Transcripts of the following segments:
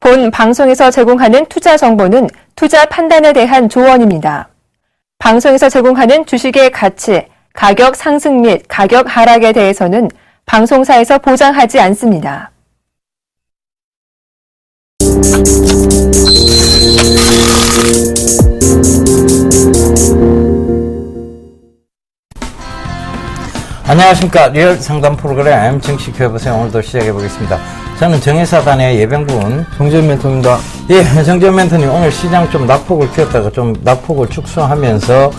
본 방송에서 제공하는 투자 정보는 투자 판단에 대한 조언입니다. 방송에서 제공하는 주식의 가치, 가격 상승 및 가격 하락에 대해서는 방송사에서 보장하지 않습니다. 안녕하십니까. 리얼 상담 프로그램 증시 켜보세요. 오늘도 시작해 보겠습니다. 저는 정의사단의 예병군 정재현 멘토입니다. 예, 정재현 멘토님, 오늘 시장 좀 낙폭을 키웠다가 좀 낙폭을 축소하면서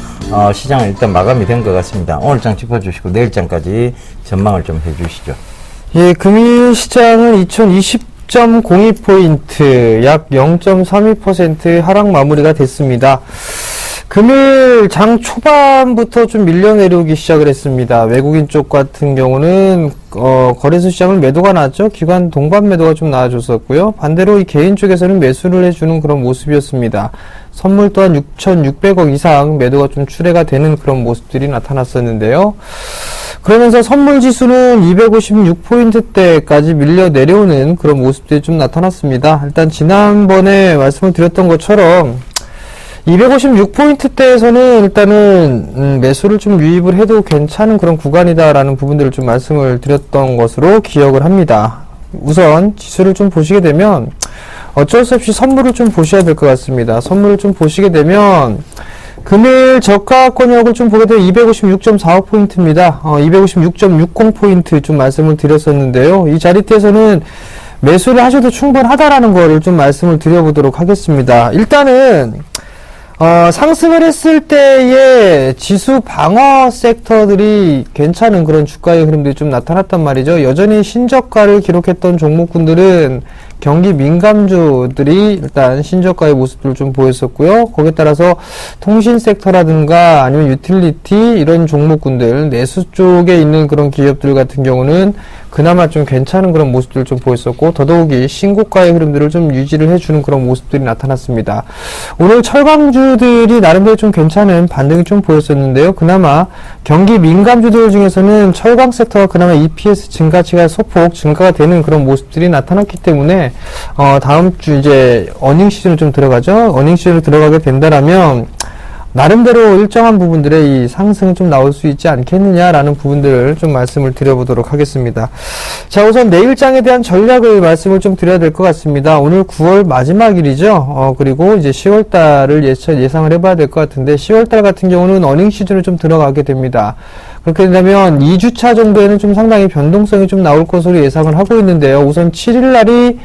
시장은 일단 마감이 된 것 같습니다. 오늘장 짚어주시고 내일장까지 전망을 좀 해주시죠. 예, 금일 시장은 2020.02포인트, 약 0.32% 하락 마무리가 됐습니다. 금일 장 초반부터 좀 밀려 내려오기 시작을 했습니다. 외국인 쪽 같은 경우는 거래소 시장을 매도가 나왔죠. 기관 동반 매도가 좀 나와줬었고요. 반대로 이 개인 쪽에서는 매수를 해주는 그런 모습이었습니다. 선물 또한 6,600억 이상 매도가 좀 출회가 되는 그런 모습들이 나타났었는데요. 그러면서 선물 지수는 256포인트대까지 밀려 내려오는 그런 모습들이 좀 나타났습니다. 일단 지난번에 말씀을 드렸던 것처럼 256포인트대에서는 일단은 매수를 좀 유입을 해도 괜찮은 그런 구간이다라는 부분들을 좀 말씀을 드렸던 것으로 기억을 합니다. 우선 지수를 좀 보시게 되면 어쩔 수 없이 선물을 좀 보셔야 될 것 같습니다. 선물을 좀 보시게 되면 금일 저가권역을 좀 보게 되면 256.45포인트입니다. 256.60포인트 좀 말씀을 드렸었는데요. 이 자리대에서는 매수를 하셔도 충분하다라는 거를 좀 말씀을 드려보도록 하겠습니다. 일단은 상승을 했을 때의 지수 방어 섹터들이 괜찮은 그런 주가의 흐름들이 좀 나타났단 말이죠. 여전히 신저가를 기록했던 종목군들은 경기 민감주들이 일단 신저가의 모습들을 좀 보였었고요. 거기에 따라서 통신 섹터라든가 아니면 유틸리티 이런 종목군들, 내수 쪽에 있는 그런 기업들 같은 경우는 그나마 좀 괜찮은 그런 모습들을 좀 보였었고, 더더욱이 신고가의 흐름들을 좀 유지를 해주는 그런 모습들이 나타났습니다. 오늘 철강주들이 나름대로 좀 괜찮은 반등이 좀 보였었는데요. 그나마 경기 민감주들 중에서는 철강 섹터가 그나마 EPS 증가치가 소폭 증가가 되는 그런 모습들이 나타났기 때문에 다음 주 이제 어닝 시즌을 좀 들어가죠. 어닝 시즌을 들어가게 된다라면 나름대로 일정한 부분들의 이 상승이 좀 나올 수 있지 않겠느냐라는 부분들을 좀 말씀을 드려보도록 하겠습니다. 자, 우선 내일장에 대한 전략을 말씀을 좀 드려야 될 것 같습니다. 오늘 9월 마지막 일이죠. 그리고 이제 10월달을 예상을 해봐야 될 것 같은데, 10월달 같은 경우는 어닝 시즌을 좀 들어가게 됩니다. 그렇게 된다면 2주차 정도에는 좀 상당히 변동성이 좀 나올 것으로 예상을 하고 있는데요. 우선 7일날이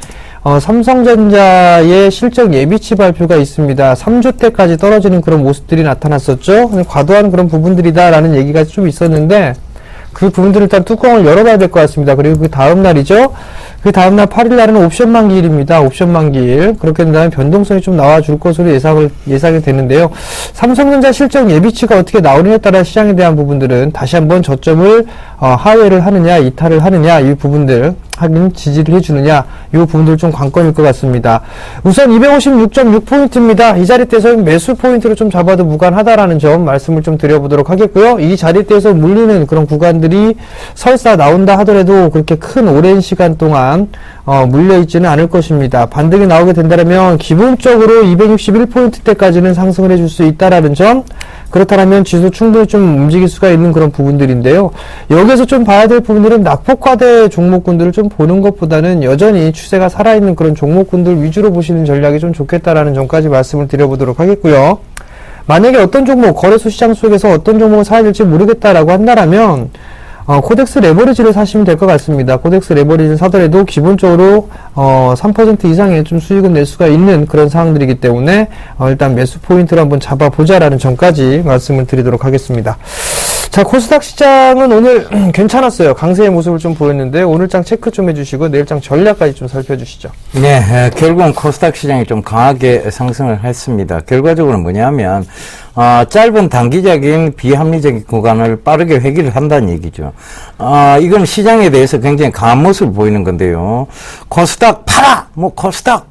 삼성전자의 실적 예비치 발표가 있습니다. 3조대까지 떨어지는 그런 모습들이 나타났었죠. 과도한 그런 부분들이다라는 얘기가 좀 있었는데, 그 부분들을 일단 뚜껑을 열어봐야 될 것 같습니다. 그리고 그 다음 날이죠. 그 다음 날 8일 날은 옵션 만기일입니다. 옵션 만기일. 그렇게 된다면 변동성이 좀 나와줄 것으로 예상이 되는데요. 삼성전자 실적 예비치가 어떻게 나오느냐에 따라 시장에 대한 부분들은 다시 한번 저점을 하회를 하느냐, 이탈을 하느냐, 이 부분들 하긴 지지를 해주느냐, 이 부분들 좀 관건일 것 같습니다. 우선 256.6포인트입니다. 이 자리대에서 매수 포인트로 좀 잡아도 무관하다라는 점 말씀을 좀 드려보도록 하겠고요. 이 자리대에서 물리는 그런 구간들이 설사 나온다 하더라도 그렇게 큰 오랜 시간 동안 물려있지는 않을 것입니다. 반등이 나오게 된다면 기본적으로 261포인트대까지는 상승을 해줄 수 있다라는 점, 그렇다면 지수 충분히 좀 움직일 수가 있는 그런 부분들인데요. 여기에서 좀 봐야 될 부분들은 낙폭과대 종목군들을 좀 보는 것보다는 여전히 추세가 살아있는 그런 종목군들 위주로 보시는 전략이 좀 좋겠다라는 점까지 말씀을 드려보도록 하겠고요. 만약에 어떤 종목, 거래소 시장 속에서 어떤 종목을 사야 될지 모르겠다라고 한다라면 코덱스 레버리지를 사시면 될 것 같습니다. 코덱스 레버리지를 사더라도 기본적으로 3% 이상의 좀 수익은 낼 수가 있는 그런 상황들이기 때문에 일단 매수 포인트를 한번 잡아보자라는 점까지 말씀을 드리도록 하겠습니다. 자, 코스닥 시장은 오늘 괜찮았어요. 강세의 모습을 좀 보였는데 오늘장 체크 좀 해주시고 내일장 전략까지 좀 살펴주시죠. 네, 결국은 코스닥 시장이 좀 강하게 상승을 했습니다. 결과적으로 뭐냐면 짧은 단기적인 비합리적인 구간을 빠르게 회귀를 한다는 얘기죠. 이건 시장에 대해서 굉장히 강한 모습을 보이는 건데요. 코스닥 팔아! 코스닥,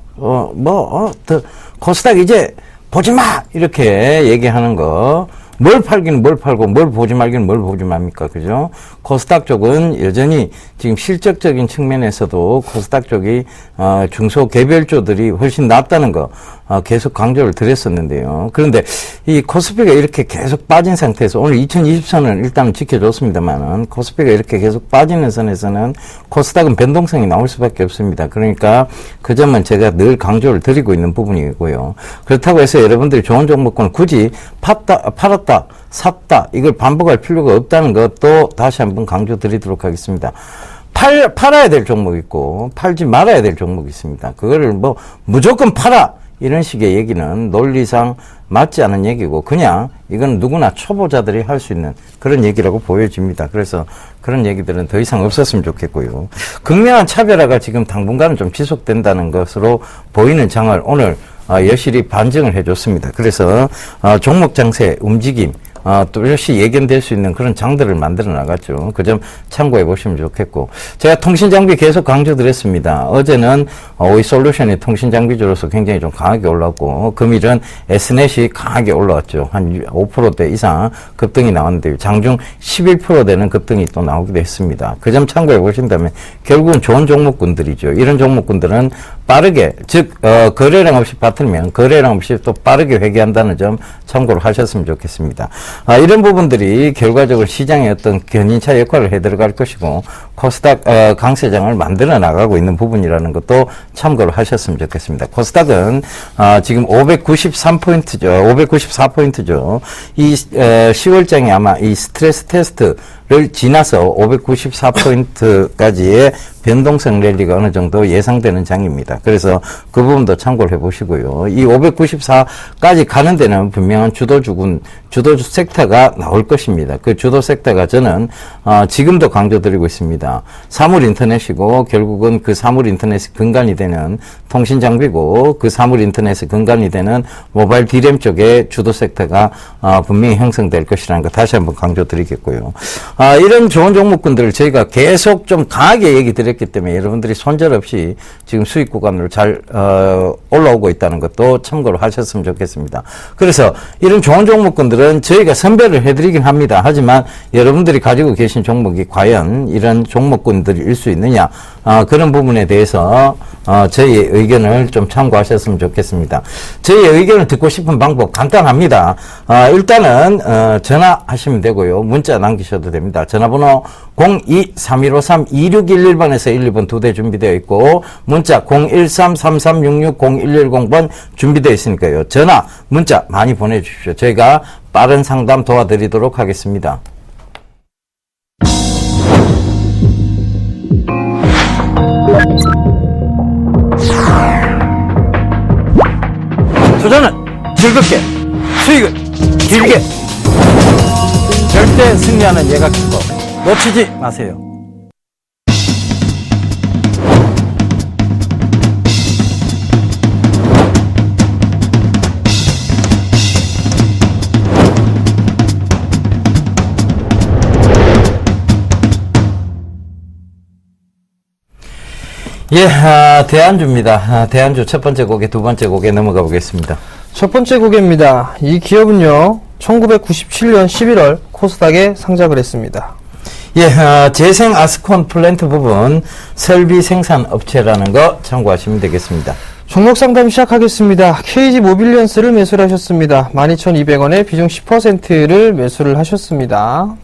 코스닥 이제 보지 마! 이렇게 얘기하는 거. 뭘 팔기는 뭘 팔고 뭘 보지 말기는 뭘 보지 맙니까? 그죠? 코스닥 쪽은 여전히 지금 실적적인 측면에서도 코스닥 쪽이 중소 개별주들이 훨씬 낫다는 거 계속 강조를 드렸었는데요. 그런데 이 코스피가 이렇게 계속 빠진 상태에서 오늘 2020선은 일단 지켜줬습니다만은 코스피가 이렇게 계속 빠지는 선에서는 코스닥은 변동성이 나올 수밖에 없습니다. 그러니까 그 점은 제가 늘 강조를 드리고 있는 부분이고요. 그렇다고 해서 여러분들이 좋은 종목군을 굳이 팔았다, 샀다 이걸 반복할 필요가 없다는 것도 다시 한번 강조드리도록 하겠습니다. 팔아야 될 종목이 있고 팔지 말아야 될 종목이 있습니다. 그거를 뭐 무조건 팔아 이런 식의 얘기는 논리상 맞지 않은 얘기고 그냥 이건 누구나 초보자들이 할 수 있는 그런 얘기라고 보여집니다. 그래서 그런 얘기들은 더 이상 없었으면 좋겠고요. 극명한 차별화가 지금 당분간은 좀 지속된다는 것으로 보이는 장을 오늘 여실히 반증을 해줬습니다. 그래서 종목 장세 움직임 또 역시 예견될 수 있는 그런 장들을 만들어 나갔죠. 그 점 참고해 보시면 좋겠고 제가 통신 장비 계속 강조드렸습니다. 어제는 오이솔루션이 통신 장비주로서 굉장히 좀 강하게 올랐고 금일은 S넷이 강하게 올라왔죠. 한 5%대 이상 급등이 나왔는데 장중 11%대는 급등이 또 나오기도 했습니다. 그 점 참고해 보신다면 결국은 좋은 종목군들이죠. 이런 종목군들은 빠르게 즉 거래량 없이 빠뜨리면 거래량 없이 또 빠르게 회귀한다는 점 참고를 하셨으면 좋겠습니다. 이런 부분들이 결과적으로 시장의 어떤 견인차 역할을 해 들어갈 것이고 코스닥 강세장을 만들어 나가고 있는 부분이라는 것도 참고를 하셨으면 좋겠습니다. 코스닥은 지금 593포인트죠. 594포인트죠. 이 10월장에 아마 이 스트레스 테스트를 지나서 594포인트까지의 변동성 랠리가 어느 정도 예상되는 장입니다. 그래서 그 부분도 참고를 해보시고요. 이 594까지 가는 데는 분명한 주도 섹터가 나올 것입니다. 그 주도 섹터가 저는 지금도 강조드리고 있습니다. 사물 인터넷이고 결국은 그 사물 인터넷이 근간이 되는 통신 장비고 그 사물 인터넷이 근간이 되는 모바일 D램 쪽에 주도 섹터가 분명히 형성될 것이라는 거 다시 한번 강조드리겠고요. 이런 좋은 종목군들을 저희가 계속 좀 강하게 얘기 드렸기 때문에 여러분들이 손절없이 지금 수익 구간으로 잘 올라오고 있다는 것도 참고를 하셨으면 좋겠습니다. 그래서 이런 좋은 종목군들은 저희가 선별을 해드리긴 합니다. 하지만 여러분들이 가지고 계신 종목이 과연 이런 종목군들일 수 있느냐 그런 부분에 대해서 저희의 의견을 좀 참고하셨으면 좋겠습니다. 저희의 의견을 듣고 싶은 방법 간단합니다. 일단은 전화하시면 되고요. 문자 남기셔도 됩니다. 전화번호 02-3153-2611번에서 1번 2대 준비되어 있고 문자 013-3366-0110번 준비되어 있으니까요. 전화, 문자 많이 보내주십시오. 저희가 빠른 상담 도와드리도록 하겠습니다. 투자는 즐겁게, 수익은 길게. 절대 승리하는 예각 기법 놓치지 마세요. 예, 대안주입니다. 대안주 첫 번째 곡에 두 번째 곡에 넘어가 보겠습니다. 첫 번째 곡입니다. 이 기업은요, 1997년 11월 코스닥에 상장을 했습니다. 예, 재생 아스콘 플랜트 부분 설비 생산 업체라는 거 참고하시면 되겠습니다. 종목 상담 시작하겠습니다. KG 모빌리언스를 매수를 하셨습니다. 12,200원에 비중 10%를 매수를 하셨습니다.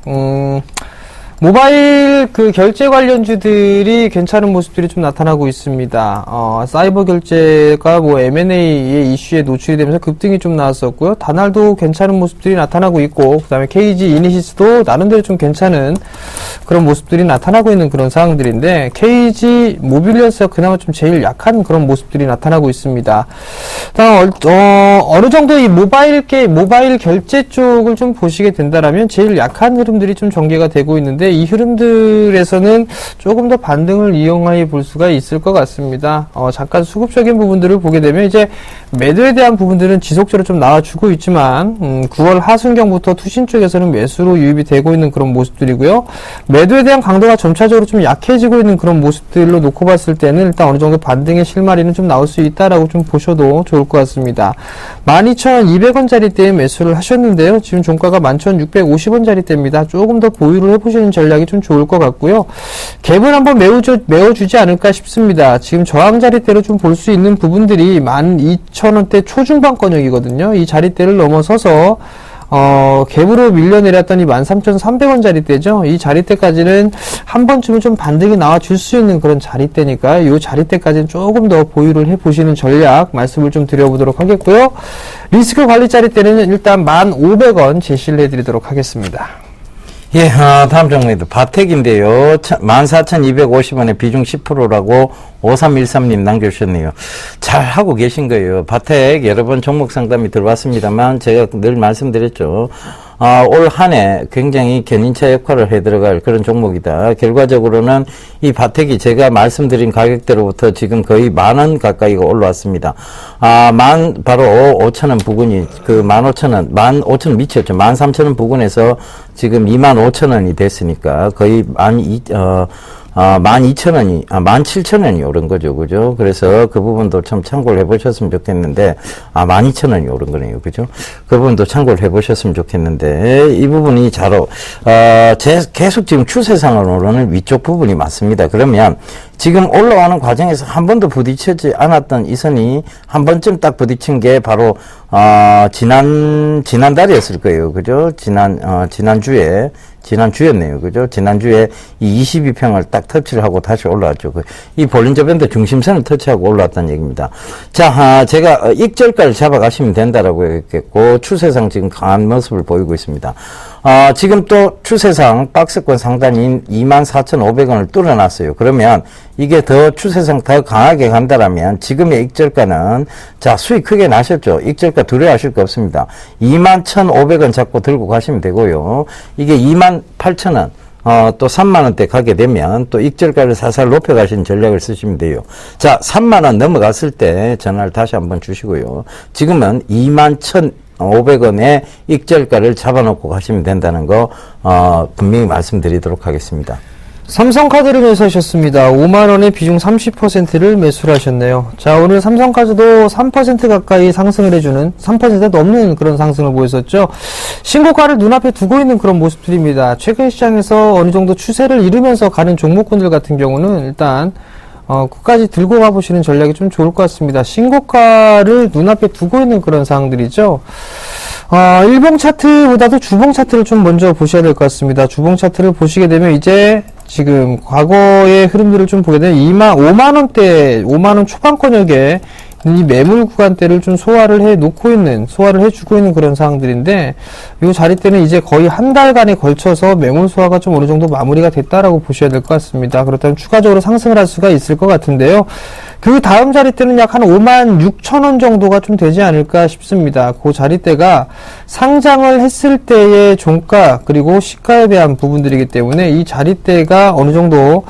모바일 결제 관련주들이 괜찮은 모습들이 좀 나타나고 있습니다. 사이버 결제가 M&A의 이슈에 노출이 되면서 급등이 좀 나왔었고요. 다날도 괜찮은 모습들이 나타나고 있고, 그 다음에 KG 이니시스도 나름대로 좀 괜찮은 그런 모습들이 나타나고 있는 그런 상황들인데, KG 모빌리언스가 그나마 좀 제일 약한 그런 모습들이 나타나고 있습니다. 다음, 어느 정도 이 모바일 결제 쪽을 좀 보시게 된다라면 제일 약한 흐름들이 좀 전개가 되고 있는데, 이 흐름들에서는 조금 더 반등을 이용해 볼 수가 있을 것 같습니다. 잠깐 수급적인 부분들을 보게 되면 이제 매도에 대한 부분들은 지속적으로 좀 나와주고 있지만 9월 하순경부터 투신 쪽에서는 매수로 유입이 되고 있는 그런 모습들이고요. 매도에 대한 강도가 점차적으로 좀 약해지고 있는 그런 모습들로 놓고 봤을 때는 일단 어느 정도 반등의 실마리는 좀 나올 수 있다라고 좀 보셔도 좋을 것 같습니다. 12,200원짜리대에 매수를 하셨는데요. 지금 종가가 11,650원짜리대입니다. 조금 더 보유를 해보시는 전략이 좀 좋을 것 같고요. 갭을 한번 메워주지 않을까 싶습니다. 지금 저항 자리대로 좀 볼 수 있는 부분들이 12,000원대 초중반권역이거든요. 이 자리대를 넘어서서 갭으로 밀려내렸더니 13,300원짜리대죠. 이 자리대까지는 한 번쯤은 좀 반등이 나와줄 수 있는 그런 자리대니까 이 자리대까지는 조금 더 보유를 해보시는 전략 말씀을 좀 드려보도록 하겠고요. 리스크 관리 자리대는 일단 1,500원 제시를 해드리도록 하겠습니다. 예, 다음 종목입니다. 바텍인데요. 14,250원에 비중 10%라고 5313님 남겨주셨네요. 잘 하고 계신 거예요. 바텍 여러 번 종목 상담이 들어왔습니다만 제가 늘 말씀드렸죠. 올 한 해 굉장히 견인차 역할을 해 들어갈 그런 종목이다. 결과적으로는 이 바텍이 제가 말씀드린 가격대로부터 지금 거의 10,000원 가까이가 올라왔습니다. 바로 5,000원 부근이, 15,000원, 15,000원 미쳤죠. 13,000원 부근에서 지금 25,000원이 됐으니까 거의 12,000원이, 17,000원이 오른 거죠. 그죠? 그래서 그 부분도 참 참고를 해보셨으면 좋겠는데, 12,000원이 오른 거네요. 그죠? 그 부분도 참고를 해보셨으면 좋겠는데, 이 부분이 계속 지금 추세상으로는 위쪽 부분이 맞습니다. 그러면 지금 올라오는 과정에서 한 번도 부딪히지 않았던 이 선이 한 번쯤 딱 부딪힌 게 바로, 지난달이었을 거예요. 그죠? 지난주였네요. 그죠? 지난주에 이 22평을 딱 터치를 하고 다시 올라왔죠. 이 볼린저 밴드 중심선을 터치하고 올라왔다는 얘기입니다. 자, 제가 익절가를 잡아가시면 된다라고 했겠고, 추세상 지금 강한 모습을 보이고 있습니다. 지금 또 추세상 박스권 상단인 24,500원을 뚫어놨어요. 그러면 이게 더 추세상 더 강하게 간다라면 지금의 익절가는, 자, 수익 크게 나셨죠? 익절가 두려워하실 거 없습니다. 21,500원 잡고 들고 가시면 되고요. 이게 28,000원, 또 30,000원대 가게 되면 또 익절가를 살살 높여가시는 전략을 쓰시면 돼요. 자, 30,000원 넘어갔을 때 전화를 다시 한번 주시고요. 지금은 21,500원의 익절가를 잡아놓고 가시면 된다는 거, 분명히 말씀드리도록 하겠습니다. 삼성카드를 매수하셨습니다. 5만원의 비중 30%를 매수를 하셨네요. 자, 오늘 삼성카드도 3% 가까이 상승을 해주는, 3% 넘는 그런 상승을 보였었죠. 신고가를 눈앞에 두고 있는 그런 모습들입니다. 최근 시장에서 어느 정도 추세를 이루면서 가는 종목군들 같은 경우는 일단 끝까지 들고 가보시는 전략이 좀 좋을 것 같습니다. 신고가를 눈앞에 두고 있는 그런 상황들이죠. 일봉 차트보다도 주봉 차트를 좀 먼저 보셔야 될 것 같습니다. 주봉 차트를 보시게 되면 이제 지금 과거의 흐름들을 좀 보게 되면 5만원대, 5만원 초반권역에 이 매물 구간대를 좀 소화를 해주고 있는 그런 상황들인데, 이 자리대는 이제 거의 한 달간에 걸쳐서 매물 소화가 좀 어느 정도 마무리가 됐다라고 보셔야 될 것 같습니다. 그렇다면 추가적으로 상승을 할 수가 있을 것 같은데요. 그 다음 자리대는 약 한 56,000원 정도가 좀 되지 않을까 싶습니다. 그 자리대가 상장을 했을 때의 종가 그리고 시가에 대한 부분들이기 때문에 이 자리대가 어느 정도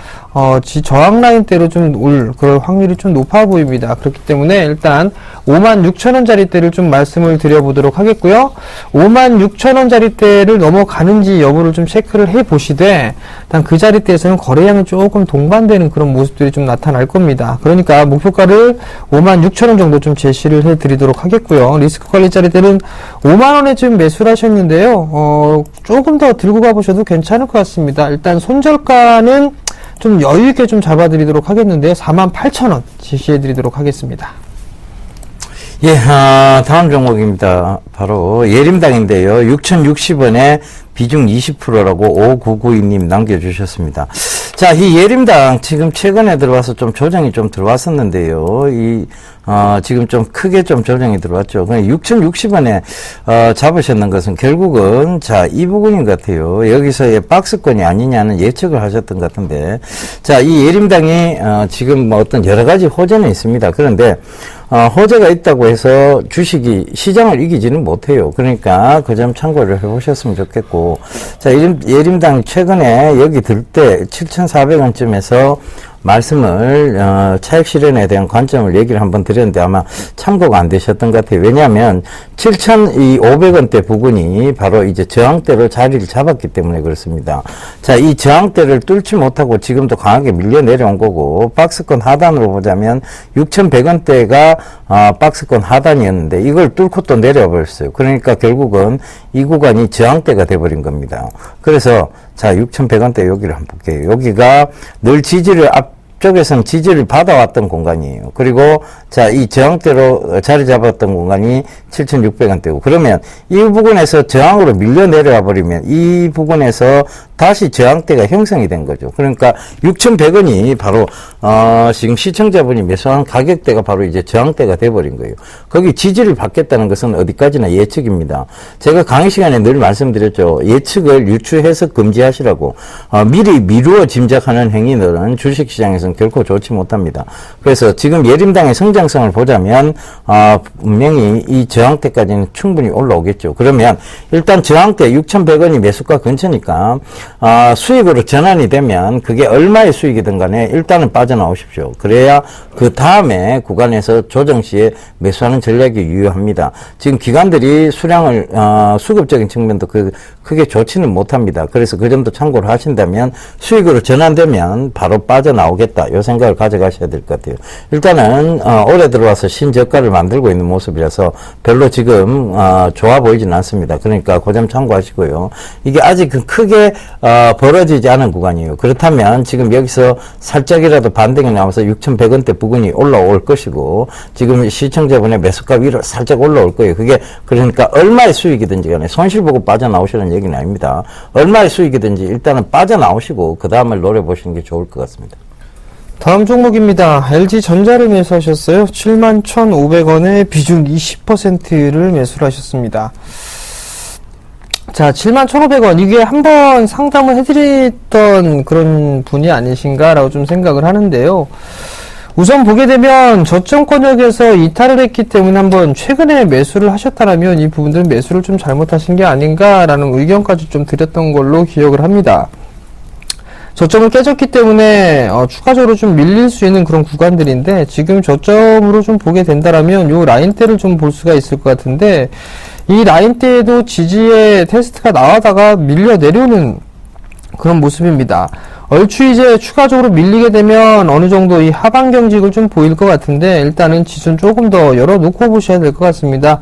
저항 라인대로 좀 올 그럴 확률이 좀 높아 보입니다. 그렇기 때문에 일단 56,000원짜리대를 좀 말씀을 드려보도록 하겠고요. 56,000원짜리대를 넘어가는지 여부를 좀 체크를 해보시되, 일단 그 자리대에서는 거래량이 조금 동반되는 그런 모습들이 좀 나타날 겁니다. 그러니까 목표가를 56,000원 정도 좀 제시를 해드리도록 하겠고요. 리스크 관리 자리대는 5만원에 지금 매수를 하셨는데요. 조금 더 들고 가보셔도 괜찮을 것 같습니다. 일단 손절가는 좀 여유있게 좀 잡아드리도록 하겠는데 48,000원 제시해드리도록 하겠습니다. 예, 다음 종목입니다. 바로 예림당인데요. 6,060원에 비중 20%라고 5992님 남겨주셨습니다. 자, 이 예림당 지금 최근에 들어와서 좀 조정이 좀 들어왔었는데요. 지금 좀 크게 좀 조정이 들어왔죠. 그냥 6,060원에, 잡으셨는 것은 결국은, 자, 이 부분인 것 같아요. 여기서의 박스권이 아니냐는 예측을 하셨던 것 같은데. 자, 이 예림당이, 지금 뭐 어떤 여러 가지 호재는 있습니다. 그런데, 호재가 있다고 해서 주식이 시장을 이기지는 못해요. 그러니까 그 점 참고를 해보셨으면 좋겠고, 자, 예림당 최근에 여기 들 때 7,400원쯤에서 말씀을 차익 실현에 대한 관점을 얘기를 한번 드렸는데 아마 참고가 안 되셨던 것 같아요. 왜냐하면 7,500원대 부근이 바로 이제 저항대로 자리를 잡았기 때문에 그렇습니다. 자, 이 저항대를 뚫지 못하고 지금도 강하게 밀려 내려온 거고, 박스권 하단으로 보자면 6,100원대가 박스권 하단이었는데 이걸 뚫고 또 내려와 버렸어요. 그러니까 결국은 이 구간이 저항대가 돼버린 겁니다. 그래서 자, 6,100원대 여기를 한번 볼게요. 여기가 늘 지지를 앞쪽에서는 지지를 받아왔던 공간이에요. 그리고 자, 이 저항대로 자리 잡았던 공간이 7,600원대고, 그러면 이 부분에서 저항으로 밀려 내려와 버리면 이 부분에서 다시 저항대가 형성이 된 거죠. 그러니까 6,100원이 바로 지금 시청자분이 매수한 가격대가 바로 이제 저항대가 돼버린 거예요. 거기 지지를 받겠다는 것은 어디까지나 예측입니다. 제가 강의 시간에 늘 말씀드렸죠. 예측을 유추해서 금지하시라고. 미리 미루어 짐작하는 행위들은 주식시장에서는 결코 좋지 못합니다. 그래서 지금 예림당의 성장성을 보자면 분명히 이 저항대까지는 충분히 올라오겠죠. 그러면 일단 저항대 6,100원이 매수가 근처니까 수익으로 전환이 되면 그게 얼마의 수익이든 간에 일단은 빠져나오십시오. 그래야 그 다음에 구간에서 조정 시에 매수하는 전략이 유효합니다. 지금 기관들이 수량을 수급적인 측면도 크게 좋지는 못합니다. 그래서 그 점도 참고를 하신다면 수익으로 전환되면 바로 빠져나오겠다, 이 생각을 가져가셔야 될 것 같아요. 일단은 올해 들어와서 신저가를 만들고 있는 모습이라서 별로 지금 좋아 보이진 않습니다. 그러니까 그 점 참고하시고요. 이게 아직 크게 벌어지지 않은 구간이에요. 그렇다면 지금 여기서 살짝이라도 반등이 나와서 6,100원대 부근이 올라올 것이고, 지금 시청자분의 매수가 위로 살짝 올라올 거예요. 그게 그러니까 얼마의 수익이든지 간에 손실 보고 빠져나오시는 얘기는 아닙니다. 얼마의 수익이든지 일단은 빠져나오시고 그 다음을 노려보시는 게 좋을 것 같습니다. 다음 종목입니다. LG전자를 매수하셨어요. 71,500원에 비중 20%를 매수를 하셨습니다. 자, 71,500원. 이게 한번 상담을 해드렸던 그런 분이 아니신가라고 좀 생각을 하는데요. 우선 보게 되면 저점권역에서 이탈을 했기 때문에 한번 최근에 매수를 하셨다면 이 부분들은 매수를 좀 잘못하신 게 아닌가라는 의견까지 좀 드렸던 걸로 기억을 합니다. 저점을 깨졌기 때문에 추가적으로 좀 밀릴 수 있는 그런 구간들인데, 지금 저점으로 좀 보게 된다라면 요 라인대를 좀 볼 수가 있을 것 같은데, 이 라인대에도 지지의 테스트가 나와다가 밀려 내려오는 그런 모습입니다. 얼추 이제 추가적으로 밀리게 되면 어느 정도 이 하방 경직을 좀 보일 것 같은데, 일단은 지수는 조금 더 열어놓고 보셔야 될 것 같습니다.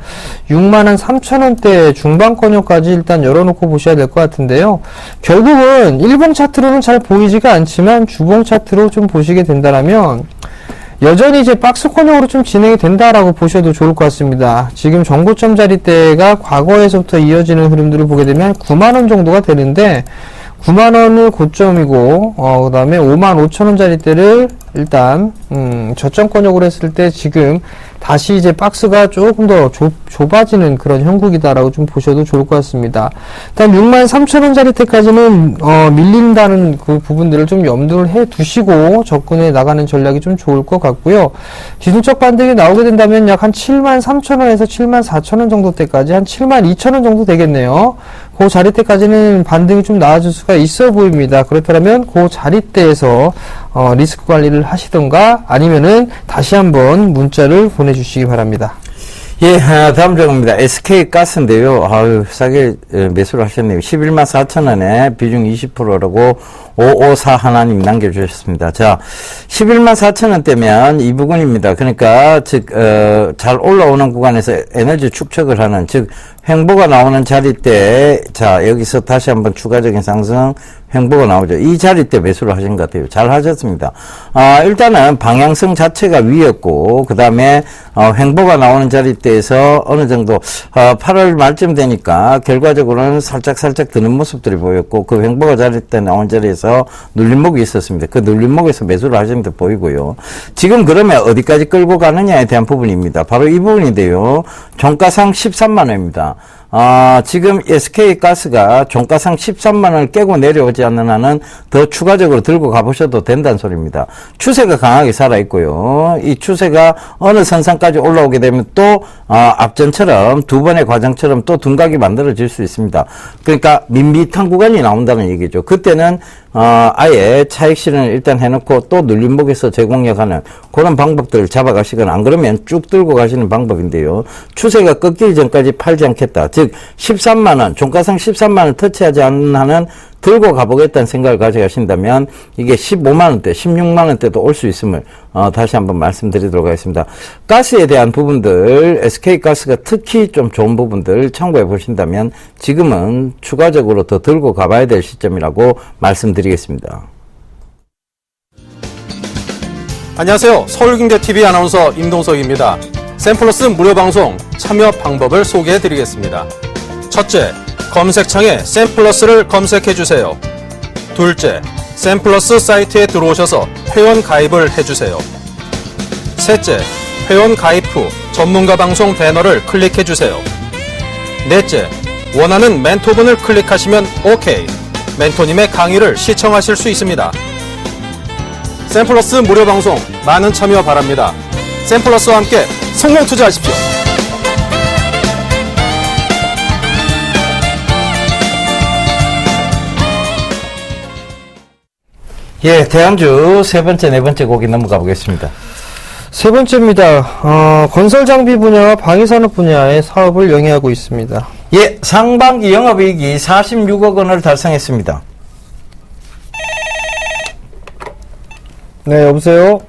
63,000원대 중반권역까지 일단 열어놓고 보셔야 될 것 같은데요. 결국은 일봉 차트로는 잘 보이지가 않지만 주봉 차트로 좀 보시게 된다라면 여전히 이제 박스권역으로 좀 진행이 된다라고 보셔도 좋을 것 같습니다. 지금 정고점 자리대가 과거에서부터 이어지는 흐름들을 보게 되면 9만원 정도가 되는데, 9만원을 고점이고, 그 다음에 55,000원짜리대를 일단, 저점권역으로 했을 때 지금 다시 이제 박스가 조금 더 좁아지는 그런 형국이다라고 좀 보셔도 좋을 것 같습니다. 일단 63,000원짜리대까지는, 밀린다는 그 부분들을 좀 염두를 해 두시고 접근해 나가는 전략이 좀 좋을 것 같고요. 기술적 반등이 나오게 된다면 약 한 73,000원에서 74,000원 정도 때까지 한 72,000원 정도 되겠네요. 그 자리대까지는 반등이 좀 나아질 수가 있어 보입니다. 그렇다면 그 자리대에서 리스크 관리를 하시던가 아니면은 다시 한번 문자를 보내주시기 바랍니다. 예, 다음 종목입니다. SK가스인데요. 아유, 싸게 매수를 하셨네요. 114,000원에 비중 20%라고 554 하나님 남겨주셨습니다. 자, 114,000원대면 이 부분입니다. 그러니까, 잘 올라오는 구간에서 에너지 축적을 하는, 즉, 횡보가 나오는 자리대, 자, 여기서 다시 한번 추가적인 상승, 횡보가 나오죠. 이 자리대 매수를 하신 것 같아요. 잘 하셨습니다. 일단은 방향성 자체가 위였고, 그 다음에, 횡보가 나오는 자리대에서 어느 정도, 8월 말쯤 되니까 결과적으로는 살짝 드는 모습들이 보였고, 그 횡보가 자리대 나온 자리에서 눌림목이 있었습니다. 그 눌림목에서 매수를 하시는 듯 보이고요. 지금 그러면 어디까지 끌고 가느냐에 대한 부분입니다. 바로 이 부분인데요. 종가상 13만원입니다. 지금 SK가스가 종가상 13만 원을 깨고 내려오지 않는 한은 더 추가적으로 들고 가보셔도 된다는 소리입니다. 추세가 강하게 살아있고요. 이 추세가 어느 선상까지 올라오게 되면 또 앞전처럼 두 번의 과정처럼 또 둔각이 만들어질 수 있습니다. 그러니까 밋밋한 구간이 나온다는 얘기죠. 그때는 아예 차익 실현을 일단 해놓고 또 눌림목에서 재공략하는 그런 방법들을 잡아가시거나 안 그러면 쭉 들고 가시는 방법인데요. 추세가 꺾이기 전까지 팔지 않겠다. 즉 13만 원, 종가상 13만 원 터치하지 않는 한은 들고 가보겠다는 생각을 가져가신다면 이게 15만 원대, 16만 원대도 올 수 있음을 다시 한번 말씀드리도록 하겠습니다. 가스에 대한 부분들, SK가스가 특히 좀 좋은 부분들 참고해 보신다면 지금은 추가적으로 더 들고 가봐야 될 시점이라고 말씀드리겠습니다. 안녕하세요. 서울경제TV 아나운서 임동석입니다. 샘플러스 무료 방송 참여 방법을 소개해 드리겠습니다. 첫째, 검색창에 샘플러스를 검색해 주세요. 둘째, 샘플러스 사이트에 들어오셔서 회원 가입을 해주세요. 셋째, 회원 가입 후 전문가 방송 배너를 클릭해 주세요. 넷째, 원하는 멘토분을 클릭하시면 OK. 멘토님의 강의를 시청하실 수 있습니다. 샘플러스 무료 방송 많은 참여 바랍니다. 샘플러스와 함께 성공 투자하십시오. 예, 대안주 세 번째, 네 번째 곡이 넘어가 보겠습니다. 세 번째입니다. 건설 장비 분야와 방위산업 분야의 사업을 영위하고 있습니다. 예, 상반기 영업이익이 46억 원을 달성했습니다. 네, 여보세요?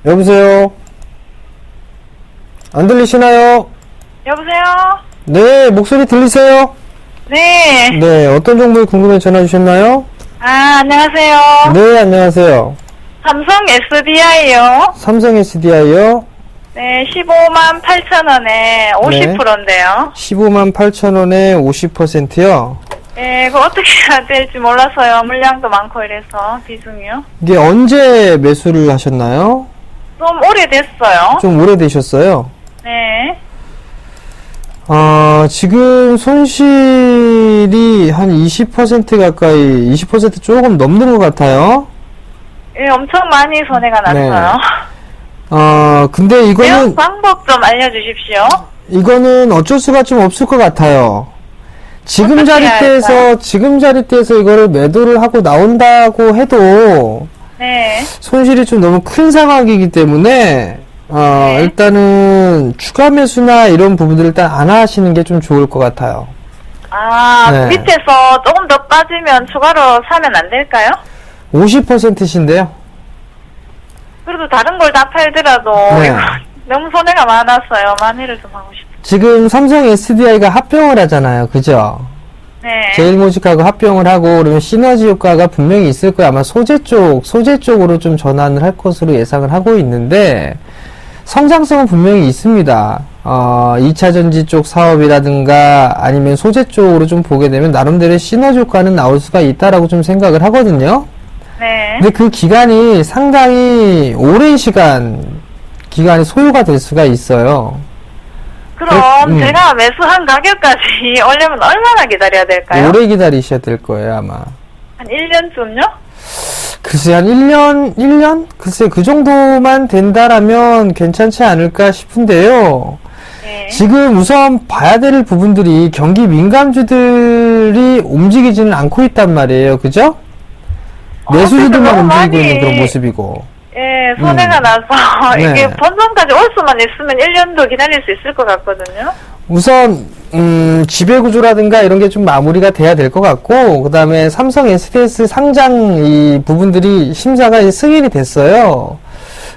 여보세요? 안 들리시나요? 여보세요? 네, 목소리 들리세요? 네. 네, 어떤 정보에 궁금해 전화 주셨나요? 안녕하세요. 네, 안녕하세요. 삼성 SDI요. 삼성 SDI요? 네, 15만 8천 원에 50%인데요. 15만 8천 원에 50%요? 네, 그거 어떻게 해야 될지 몰라서요. 물량도 많고 이래서, 비중이요. 이게 언제 매수를 하셨나요? 좀 오래됐어요. 좀 오래되셨어요? 네. 지금 손실이 한 20% 가까이, 20% 조금 넘는 것 같아요. 예, 엄청 많이 손해가 났어요. 근데 대응 이거는, 방법 좀 알려주십시오. 이거는 어쩔 수가 좀 없을 것 같아요. 지금 어떻게 해야 지금 자리대에서 이거를 매도를 하고 나온다고 해도, 네. 손실이 좀 너무 큰 상황이기 때문에, 네. 일단은 추가 매수나 이런 부분들을 일단 안 하시는 게 좀 좋을 것 같아요. 네. 밑에서 조금 더 빠지면 추가로 사면 안 될까요? 50%신데요. 그래도 다른 걸 다 팔더라도 네. 이거 너무 손해가 많았어요. 만회를 좀 하고 싶어요. 지금 삼성 SDI가 합병을 하잖아요. 그죠? 네. 제일모직하고 합병을 하고 그러면 시너지 효과가 분명히 있을 거예요. 아마 소재 쪽으로 좀 전환을 할 것으로 예상을 하고 있는데 성장성은 분명히 있습니다. 2차 전지 쪽 사업이라든가 아니면 소재 쪽으로 좀 보게 되면 나름대로의 시너지 효과는 나올 수가 있다라고 좀 생각을 하거든요. 네. 근데 그 기간이 상당히 오랜 기간이 소요가 될 수가 있어요. 그럼 제가 매수한 가격까지 오려면 얼마나 기다려야 될까요? 오래 기다리셔야 될 거예요, 아마. 한 1년쯤요? 글쎄, 한 1년? 글쎄, 그 정도만 된다라면 괜찮지 않을까 싶은데요. 네. 지금 우선 봐야 될 부분들이 경기 민감주들이 움직이지는 않고 있단 말이에요. 그죠? 매수주들만 너무 움직이고 많이- 있는 그런 모습이고. 예, 손해가 나서 네. 이게 본전까지 올 수만 있으면 1년도 기다릴 수 있을 것 같거든요. 우선 지배구조라든가 이런 게 좀 마무리가 돼야 될 것 같고, 그 다음에 삼성 SDS 상장 이 부분들이 심사가 이제 승인이 됐어요.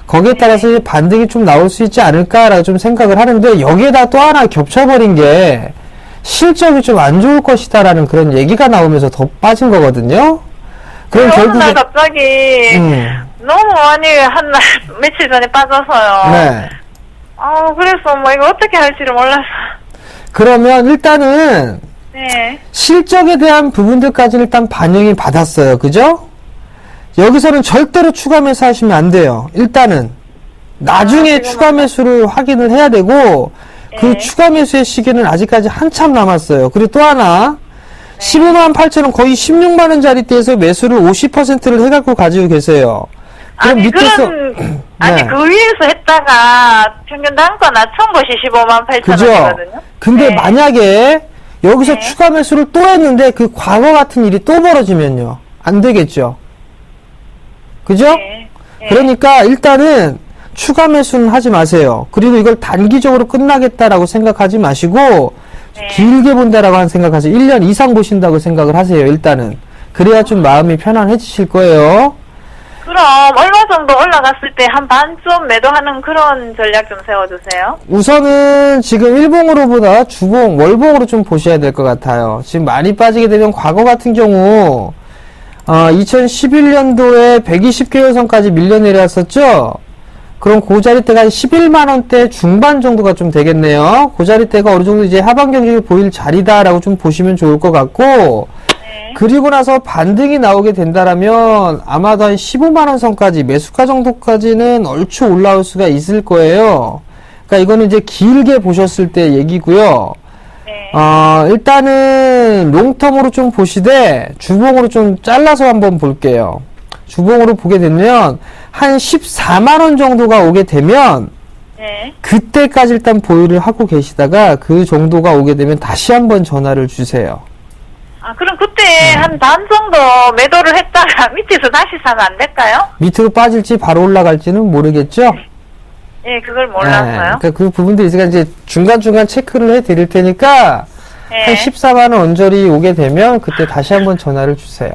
거기에 따라서 이제 반등이 좀 나올 수 있지 않을까라고 좀 생각을 하는데, 여기에다 또 하나 겹쳐버린 게 실적이 좀 안 좋을 것이다라는 그런 얘기가 나오면서 더 빠진 거거든요. 그럼 어느 결국에 날 갑자기 너무 많이 한 날 며칠 전에 빠져서요. 네. 그래서 뭐 이거 어떻게 할지를 몰라서. 그러면 일단은 네. 실적에 대한 부분들까지는 일단 반영이 받았어요. 그죠? 여기서는 절대로 추가 매수하시면 안 돼요. 일단은 나중에 지금은 추가 매수를 확인을 해야 되고, 그 예. 추가 매수의 시기는 아직까지 한참 남았어요. 그리고 또 하나 15만 8천 원 거의 16만 원짜리대에서 매수를 50%를 해갖고 가지고 계세요. 그럼 아니, 밑에서 아니, 네. 그 위에서 했다가 평균 단가 낮춘 것이 15만 8천 그죠? 원이거든요. 근데 네. 만약에 여기서 네. 추가 매수를 또 했는데 그 과거 같은 일이 또 벌어지면요. 안 되겠죠. 그죠? 네. 네. 그러니까 일단은 추가 매수는 하지 마세요. 그리고 이걸 단기적으로 끝나겠다라고 생각하지 마시고 네. 길게 본다라고 하는 생각하세요. 1년 이상 보신다고 생각을 하세요. 일단은. 그래야 좀 마음이 편안해지실 거예요. 그럼 얼마 정도 올라갔을 때 한 반쯤 매도하는 그런 전략 좀 세워주세요. 우선은 지금 일봉으로보다 주봉, 월봉으로 좀 보셔야 될 것 같아요. 지금 많이 빠지게 되면 과거 같은 경우 2011년도에 120개월선까지 밀려 내려왔었죠. 그럼 그 자리대가 11만 원대 중반 정도가 좀 되겠네요. 그 자리대가 어느 정도 이제 하반 경직이 보일 자리다라고 좀 보시면 좋을 것 같고, 네. 그리고 나서 반등이 나오게 된다라면 아마도 한 15만 원 선까지 매수가 정도까지는 얼추 올라올 수가 있을 거예요. 그러니까 이거는 이제 길게 보셨을 때 얘기고요. 네. 일단은 롱텀으로 좀 보시되 주봉으로 좀 잘라서 한번 볼게요. 주봉으로 보게 되면 한 14만 원 정도가 오게 되면 네. 그때까지 일단 보유를 하고 계시다가 그 정도가 오게 되면 다시 한번 전화를 주세요. 아, 그럼 그때 한 반 정도 매도를 했다가 밑에서 다시 사면 안 될까요? 밑으로 빠질지 바로 올라갈지는 모르겠죠? 예, 그걸 네, 몰랐어요. 그러니까 그 부분들이 있으니까 이제 중간중간 체크를 해 드릴 테니까 예. 한 14만 원 언저리 오게 되면 그때 다시 한번 전화를 주세요.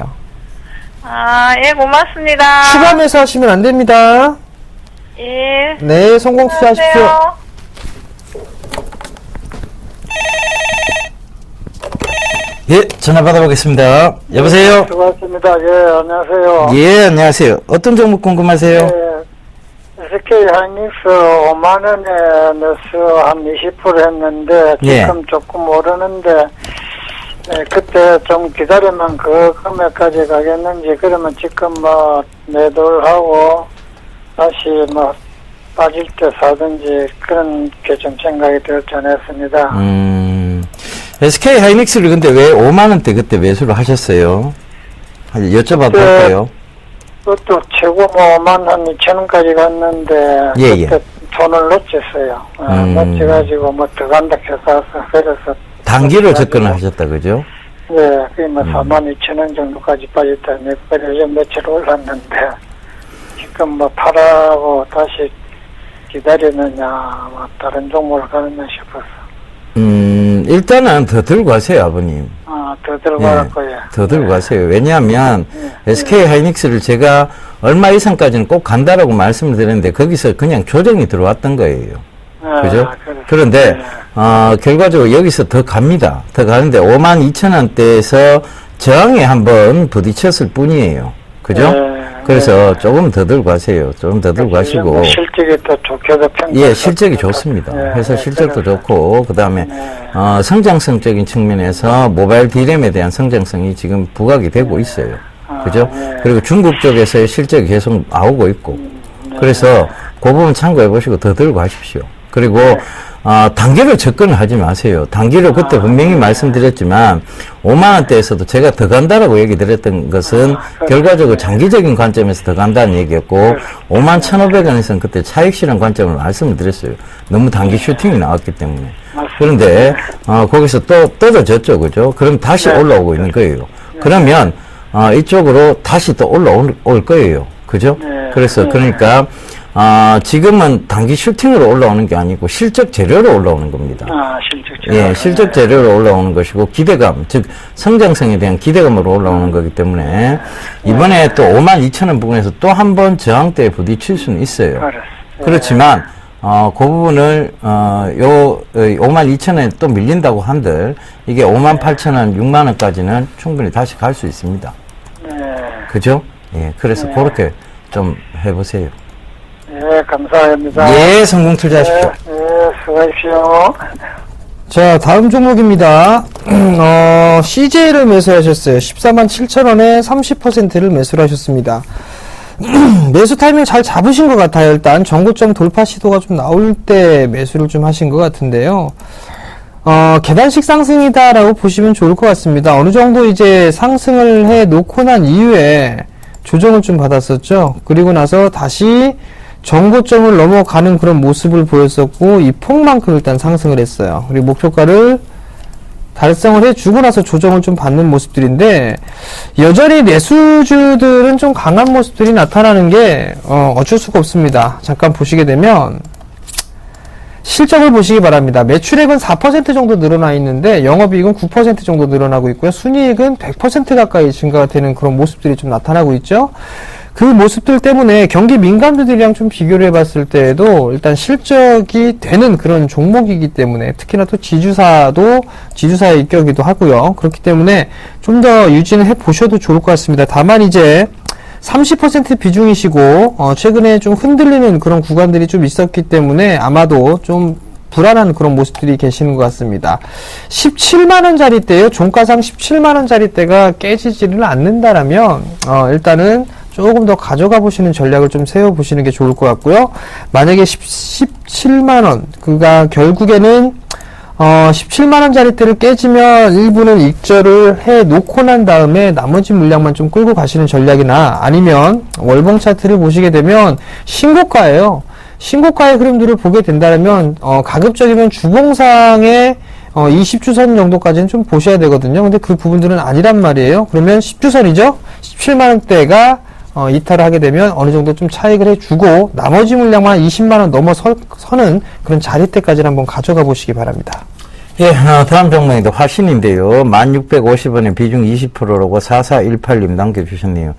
아, 예, 고맙습니다. 추가 매수 하시면 안 됩니다. 예. 네, 성공 투자하십시오. 안녕하세요. 예, 전화 받아보겠습니다. 여보세요? 수고하셨습니다. 예, 안녕하세요. 예, 안녕하세요. 어떤 종목 궁금하세요? 예, SK 하이닉스 5만 원에 매수 한 20% 했는데 예. 지금 조금 오르는데 예, 그때 좀 기다리면 그 금액까지 가겠는지 그러면 지금 뭐 매도를 하고 다시 뭐 빠질 때 사든지 그런 게 좀 생각이 들 전했습니다. SK 하이닉스를 근데 왜 5만원대 그때 매수를 하셨어요? 여쭤봐도 될까요? 그것도 최고 뭐 5만 한 2천 원까지 갔는데 예, 그때 돈을 놓쳤어요. 놓쳐가지고 뭐 더 간다 해서 그래서 단기로 접근을 하셨다, 그죠? 예, 그게 뭐 4만 2천 원 정도까지 빠졌다니 그래서 며칠 올랐는데 지금 뭐 팔아고 다시 기다리느냐 뭐 다른 종목을 가느냐 싶어서 일단은 더 들고 가세요, 아버님. 더 들고 예, 갈 거예요. 더 들고 가세요. 왜냐하면 SK 하이닉스를 제가 얼마 이상까지는 꼭 간다라고 말씀을 드렸는데 거기서 그냥 조정이 들어왔던 거예요. 그죠? 그런데 결과적으로 여기서 더 갑니다. 더 가는데 5만 2천 원대에서 저항에 한번 부딪혔을 뿐이에요. 그죠? 그래서 조금 더 들고 가세요. 조금 더 들고 가시고. 실적이 또 좋게도 평가. 예, 실적이 좋습니다. 회사 실적도 좋고, 그 다음에, 성장성적인 측면에서 모바일 D램에 대한 성장성이 지금 부각이 되고 있어요. 그죠? 그리고 중국 쪽에서의 실적이 계속 나오고 있고. 그래서 그 부분 참고해 보시고 더 들고 가십시오. 그리고, 단기로 접근을 하지 마세요. 단기로 그때 분명히 말씀드렸지만 5만 원대에서도 제가 더 간다라고 얘기 드렸던 것은 결과적으로 장기적인 관점에서 더 간다는 얘기였고 5만 1,500원에서는 그때 차익 실현 관점을 말씀을 드렸어요. 너무 단기 슈팅이 나왔기 때문에. 그런데 거기서 또 떨어졌죠. 그죠? 그럼 다시 올라오고 있는 거예요. 그러면 이쪽으로 다시 또 올라올 거예요. 그죠? 그래서 그러니까 지금은 단기 슈팅으로 올라오는 게 아니고 실적 재료로 올라오는 겁니다. 실적 재료. 예, 실적 재료로 올라오는 것이고 기대감, 즉 성장성에 대한 기대감으로 올라오는 거기 때문에 이번에 또 5만 2천 원 부분에서 또 한 번 저항대에 부딪힐 수는 있어요. 그렇지만 그 부분을 5만 2천 원에 또 밀린다고 한들 이게 5만 8천 원, 6만 원까지는 충분히 다시 갈 수 있습니다. 그죠? 예, 그래서 그렇게 좀 해보세요. 예, 감사합니다. 예, 성공 투자하십시오. 예, 수고하십시오. 자, 다음 종목입니다. CJ를 매수하셨어요. 14만 7천 원에 30%를 매수를 하셨습니다. 매수 타이밍 잘 잡으신 것 같아요. 일단 정고점 돌파 시도가 좀 나올 때 매수를 좀 하신 것 같은데요. 계단식 상승이다라고 보시면 좋을 것 같습니다. 어느 정도 이제 상승을 해 놓고 난 이후에 조정을 좀 받았었죠. 그리고 나서 다시 정고점을 넘어가는 그런 모습을 보였었고, 이 폭만큼 일단 상승을 했어요. 그리고 목표가를 달성을 해주고 나서 조정을 좀 받는 모습들인데, 여전히 매수주들은 좀 강한 모습들이 나타나는 게 어쩔 수가 없습니다. 잠깐 보시게 되면 실적을 보시기 바랍니다. 매출액은 4% 정도 늘어나 있는데 영업이익은 9% 정도 늘어나고 있고요. 순이익은 100% 가까이 증가가 되는 그런 모습들이 좀 나타나고 있죠. 그 모습들 때문에 경기 민감주들이랑 좀 비교를 해봤을 때에도 일단 실적이 되는 그런 종목이기 때문에, 특히나 또 지주사의 입격이기도 하고요. 그렇기 때문에 좀 더 유지는 해보셔도 좋을 것 같습니다. 다만 이제 30% 비중이시고 최근에 좀 흔들리는 그런 구간들이 좀 있었기 때문에 아마도 좀 불안한 그런 모습들이 계시는 것 같습니다. 17만원짜리 때요. 종가상 17만원짜리 때가 깨지지를 않는다라면 일단은 조금 더 가져가 보시는 전략을 좀 세워보시는 게 좋을 것 같고요. 만약에 17만원, 그가 결국에는 17만원짜리 때를 깨지면 일부는 익절을 해 놓고 난 다음에 나머지 물량만 좀 끌고 가시는 전략이나, 아니면 월봉 차트를 보시게 되면 신고가예요. 신고가의 흐름들을 보게 된다면 가급적이면 주봉상의 20주선 정도까지는 좀 보셔야 되거든요. 근데 그 부분들은 아니란 말이에요. 그러면 10주선이죠. 17만원대가 이탈을 하게 되면 어느 정도 좀 차익을 해주고 나머지 물량만 20만원 넘어서는 그런 자리대까지는 한번 가져가 보시기 바랍니다. 예, 다음 종목인데 화신인데요. 1650원에 비중 20%라고 4418님 남겨주셨네요.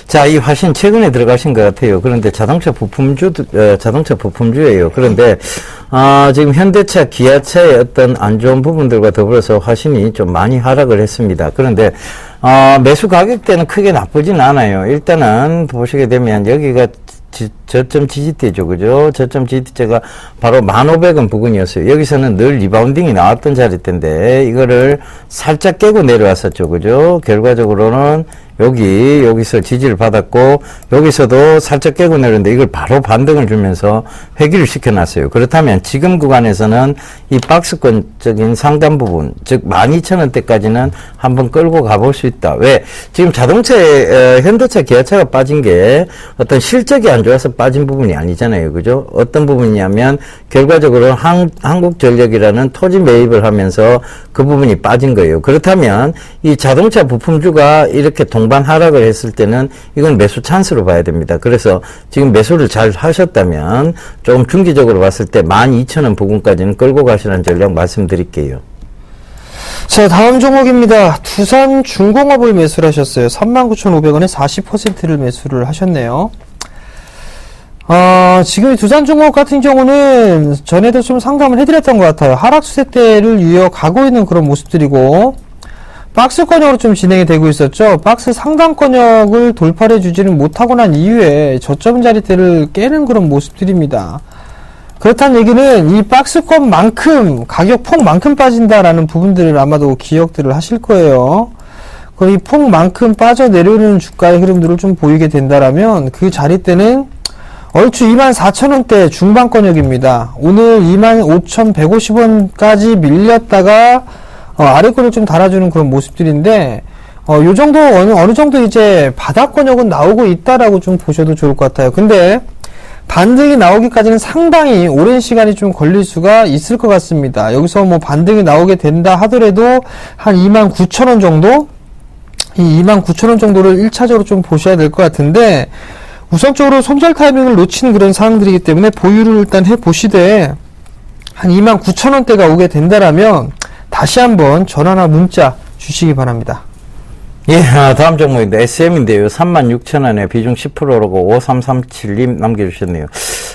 자, 이 화신 최근에 들어가신 것 같아요. 그런데 자동차 부품주예요. 그런데 지금 현대차, 기아차의 어떤 안 좋은 부분들과 더불어서 화신이 좀 많이 하락을 했습니다. 그런데 매수 가격대는 크게 나쁘진 않아요. 일단은 보시게 되면 여기가 저점 지지대죠, 그죠? 저점 지지대가 바로 1500원 부근이었어요. 여기서는 늘 리바운딩이 나왔던 자리대인데 이거를 살짝 깨고 내려왔었죠, 그죠? 결과적으로는 여기서 지지를 받았고, 여기서도 살짝 깨고 내렸는데 이걸 바로 반등을 주면서 회귀를 시켜놨어요. 그렇다면 지금 구간에서는 이 박스권적인 상단 부분, 즉 12,000원대까지는 한번 끌고 가볼 수 있다. 왜? 지금 자동차에 현대차, 기아차가 빠진 게 어떤 실적이 안 좋아서 빠진 부분이 아니잖아요. 그죠? 어떤 부분이냐면 결과적으로 한국전력이라는 토지 매입을 하면서 그 부분이 빠진 거예요. 그렇다면 이 자동차 부품주가 이렇게 동반 하락을 했을 때는 이건 매수 찬스로 봐야 됩니다. 그래서 지금 매수를 잘 하셨다면 조금 중기적으로 봤을 때 12,000원 부근까지는 끌고 가시라는 전략 말씀드릴게요. 자, 다음 종목입니다. 두산중공업을 매수를 하셨어요. 39,500원에 40%를 매수를 하셨네요. 지금 두산중공업 같은 경우는 전에도 좀 상담을 해드렸던 것 같아요. 하락 추세대를 이어가고 있는 그런 모습들이고, 박스 권역으로 좀 진행이 되고 있었죠. 박스 상단 권역을 돌파해 주지는 못하고 난 이후에 저점 자리대를 깨는 그런 모습들입니다. 그렇다는 얘기는 이 박스권만큼, 가격 폭만큼 빠진다라는 부분들을 아마도 기억들을 하실 거예요. 이 폭만큼 빠져내려오는 주가의 흐름들을 좀 보이게 된다라면 그 자리대는 얼추 24,000원대 중반권역입니다. 오늘 25,150원까지 밀렸다가 아래권을 좀 달아주는 그런 모습들인데, 요 정도, 어느 정도 이제 바닥권역은 나오고 있다라고 좀 보셔도 좋을 것 같아요. 근데 반등이 나오기까지는 상당히 오랜 시간이 좀 걸릴 수가 있을 것 같습니다. 여기서 뭐 반등이 나오게 된다 하더라도 한 29,000원 정도? 이 29,000원 정도를 1차적으로 좀 보셔야 될 것 같은데, 우선적으로 손절 타이밍을 놓치는 그런 상황들이기 때문에 보유를 일단 해보시되, 한 29,000원대가 오게 된다라면 다시 한번 전화나 문자 주시기 바랍니다. 예, 다음 종목인데 SM인데요. 36,000원에 비중 10%라고 5337님 남겨주셨네요.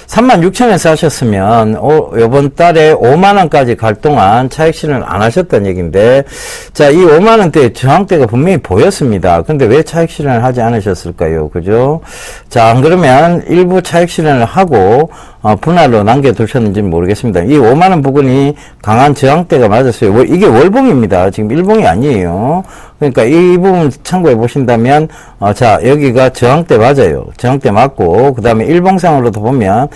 36,000원에 사셨으면 요번 달에 5만원까지 갈 동안 차익 실현을 안 하셨다는 얘기인데, 자, 이 5만원대 저항대가 분명히 보였습니다. 근데 왜 차익 실현을 하지 않으셨을까요? 그죠? 자, 안 그러면 일부 차익 실현을 하고 분할로 남겨두셨는지는 모르겠습니다. 이 5만원 부근이 강한 저항대가 맞았어요. 이게 월봉입니다. 지금 일봉이 아니에요. 그러니까 이 부분 참고해 보신다면, 자, 여기가 저항대 맞아요. 저항대 맞고, 그 다음에 일봉상으로도 보면,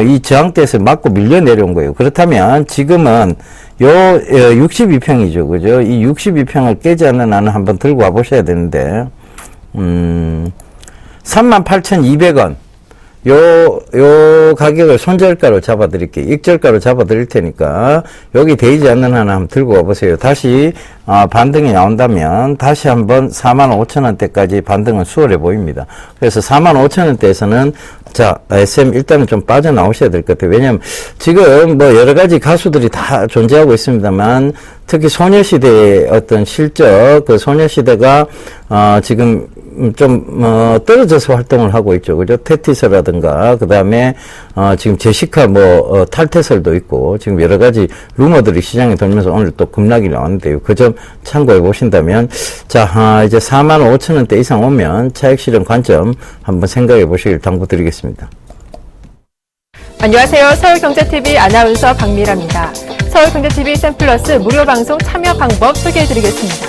이 저항대에서 맞고 밀려 내려온 거예요. 그렇다면 지금은 요 62평이죠. 그죠? 이 62평을 깨지 않는 한은 한번 들고 와 보셔야 되는데, 38,200원. 요 가격을 손절가로 잡아드릴게요. 익절가로 잡아드릴 테니까, 여기 되지 않는 하나 한번 들고 와보세요. 다시, 반등이 나온다면, 다시 한번 45,000원대까지 반등은 수월해 보입니다. 그래서 45,000원대에서는, 자, SM 일단은 좀 빠져나오셔야 될 것 같아요. 왜냐면, 지금 뭐 여러 가지 가수들이 다 존재하고 있습니다만, 특히 소녀시대의 어떤 실적, 그 소녀시대가, 지금, 떨어져서 활동을 하고 있죠. 그죠? 테티스라든가, 그 다음에, 지금 제시카 탈퇴설도 있고, 지금 여러 가지 루머들이 시장에 돌면서 오늘 또 급락이 나왔는데요. 그 점 참고해 보신다면, 자, 이제 45,000원대 이상 오면 차익 실현 관점 한번 생각해 보시길 당부드리겠습니다. 안녕하세요. 서울경제TV 아나운서 박미라입니다. 서울경제TV 샘플러스 무료 방송 참여 방법 소개해 드리겠습니다.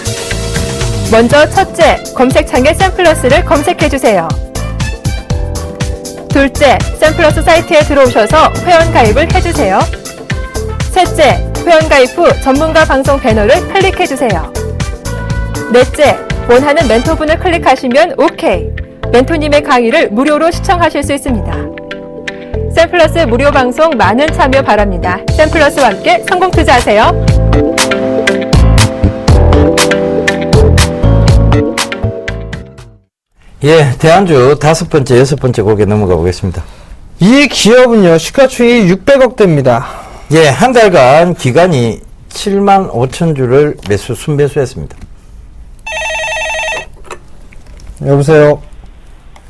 먼저 첫째, 검색창에 샘플러스를 검색해주세요. 둘째, 샘플러스 사이트에 들어오셔서 회원가입을 해주세요. 셋째, 회원가입 후 전문가 방송 배너를 클릭해주세요. 넷째, 원하는 멘토분을 클릭하시면 OK. 멘토님의 강의를 무료로 시청하실 수 있습니다. 샘플러스 무료 방송 많은 참여 바랍니다. 샘플러스와 함께 성공 투자하세요. 예, 대안주 5번째, 6번째 곡에 넘어가 보겠습니다. 이 기업은요, 시가총액이 600억대입니다. 예, 한 달간 기간이 7만 5천 주를 순매수했습니다. 여보세요?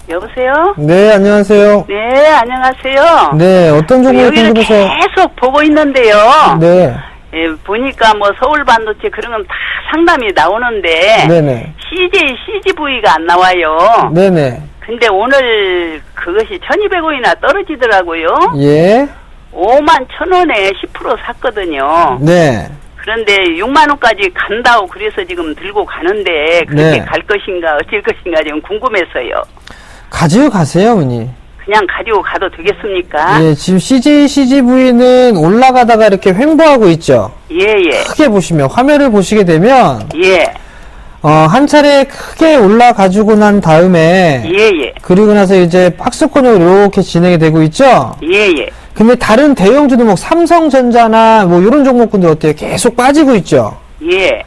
여보세요? 네, 안녕하세요. 네, 안녕하세요. 네, 어떤 종목이 여기를 궁금해서. 계속 보고 있는데요. 네, 예, 보니까 뭐 서울 반도체 그런 건 다 상담이 나오는데 네네. CGV가 안 나와요. 네네. 근데 오늘 그것이 1,200원이나 떨어지더라고요. 예, 51,000원에 10% 샀거든요. 네. 그런데 6만 원까지 간다고 그래서 지금 들고 가는데 그렇게 네. 갈 것인가 어쩔 것인가 지금 궁금해서요. 가지고 가세요, 어머니. 그냥 가지고 가도 되겠습니까? 예, 지금 CJCGV는 올라가다가 이렇게 횡보하고 있죠. 예, 예. 크게 보시면, 화면을 보시게 되면, 예. 한 차례 크게 올라가지고 난 다음에, 예, 예. 그리고 나서 이제 박스권으로 이렇게 진행이 되고 있죠. 예, 예. 근데 다른 대형주 종목, 삼성전자나 뭐 이런 종목군들 어때요? 계속 빠지고 있죠. 예.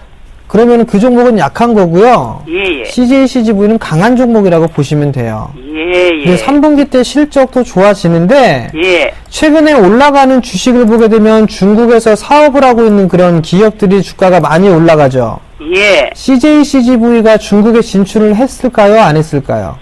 그러면 그 종목은 약한 거고요. 예, 예. CJCGV는 강한 종목이라고 보시면 돼요. 예, 예. 근데 3분기 때 실적도 좋아지는데 예. 최근에 올라가는 주식을 보게 되면 중국에서 사업을 하고 있는 그런 기업들이 주가가 많이 올라가죠. 예. CJCGV가 중국에 진출을 했을까요? 안 했을까요?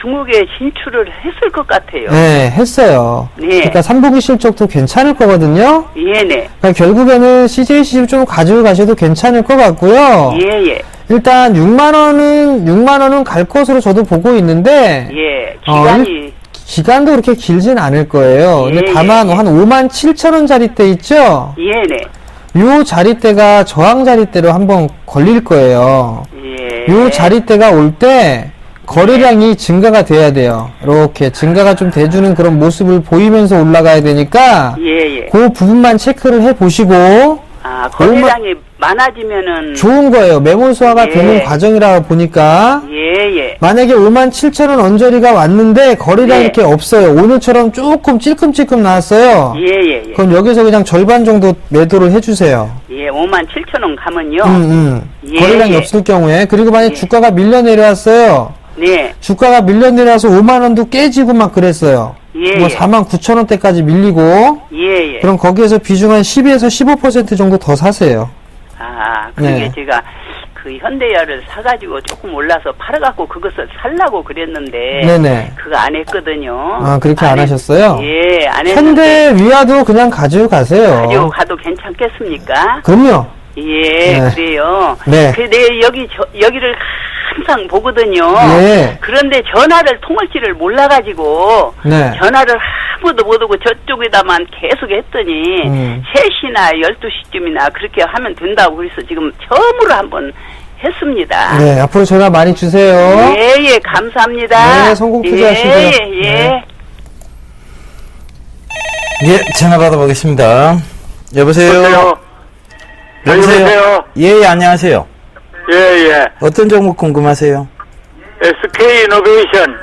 중국에 진출을 했을 것 같아요. 네, 했어요. 네. 그러니까 3분기 실적도 괜찮을 거거든요. 예, 네. 그러니까 결국에는 CJCGV 좀 가지고 가셔도 괜찮을 것 같고요. 예, 예. 일단 6만 원은 갈 것으로 저도 보고 있는데 예. 기간이 기간도 그렇게 길진 않을 거예요. 근데 예, 다만 예. 한 5만 7천 원 자리대 있죠? 예, 네. 요 자리대가 저항 자리대로 한번 걸릴 거예요. 예. 요 자리대가 올 때 거래량이 증가가 돼야 돼요. 이렇게 증가가 좀 돼주는 그런 모습을 보이면서 올라가야 되니까 예, 예. 그 부분만 체크를 해보시고 아, 거래량이 많아지면은 좋은 거예요. 매몰 소화가 예. 되는 과정이라 보니까 예, 예. 만약에 57,000원 언저리가 왔는데 거래량이 예. 이렇게 없어요. 오늘처럼 조금 찔끔찔끔 나왔어요. 예, 예, 예. 그럼 여기서 그냥 절반 정도 매도를 해주세요. 예, 57,000원 가면요. 예, 거래량이 예. 없을 경우에. 그리고 만약 예. 주가가 밀려 내려왔어요. 네. 주가가 밀려 내려와서 5만원도 깨지고 막 그랬어요. 예, 뭐 예. 49,000원대까지 밀리고. 예, 예. 그럼 거기에서 비중 한 12에서 15% 정도 더 사세요. 아, 그게 네. 제가 그 현대야를 사가지고 조금 올라서 팔아갖고 그것을 살라고 그랬는데. 네네. 그거 안 했거든요. 아, 그렇게 안 하셨어요? 예, 안 했는데. 현대 위아도 그냥 가지고 가세요. 가지고 가도 괜찮겠습니까? 그럼요. 예, 네. 그래요. 네. 내 여기를 항상 보거든요. 네. 그런데 전화를 통할지를 몰라가지고 네. 전화를 아무도 못 오고 저쪽에다만 계속 했더니 3시나 12시쯤이나 그렇게 하면 된다고 그래서 지금 처음으로 한번 했습니다. 네, 앞으로 전화 많이 주세요. 예, 감사합니다. 네, 성공 투자하시고요. 예. 네. 예, 전화 받아보겠습니다. 여보세요? 여보세요? 예, 안녕하세요. 예. 어떤 종목 궁금하세요? SK 이노베이션.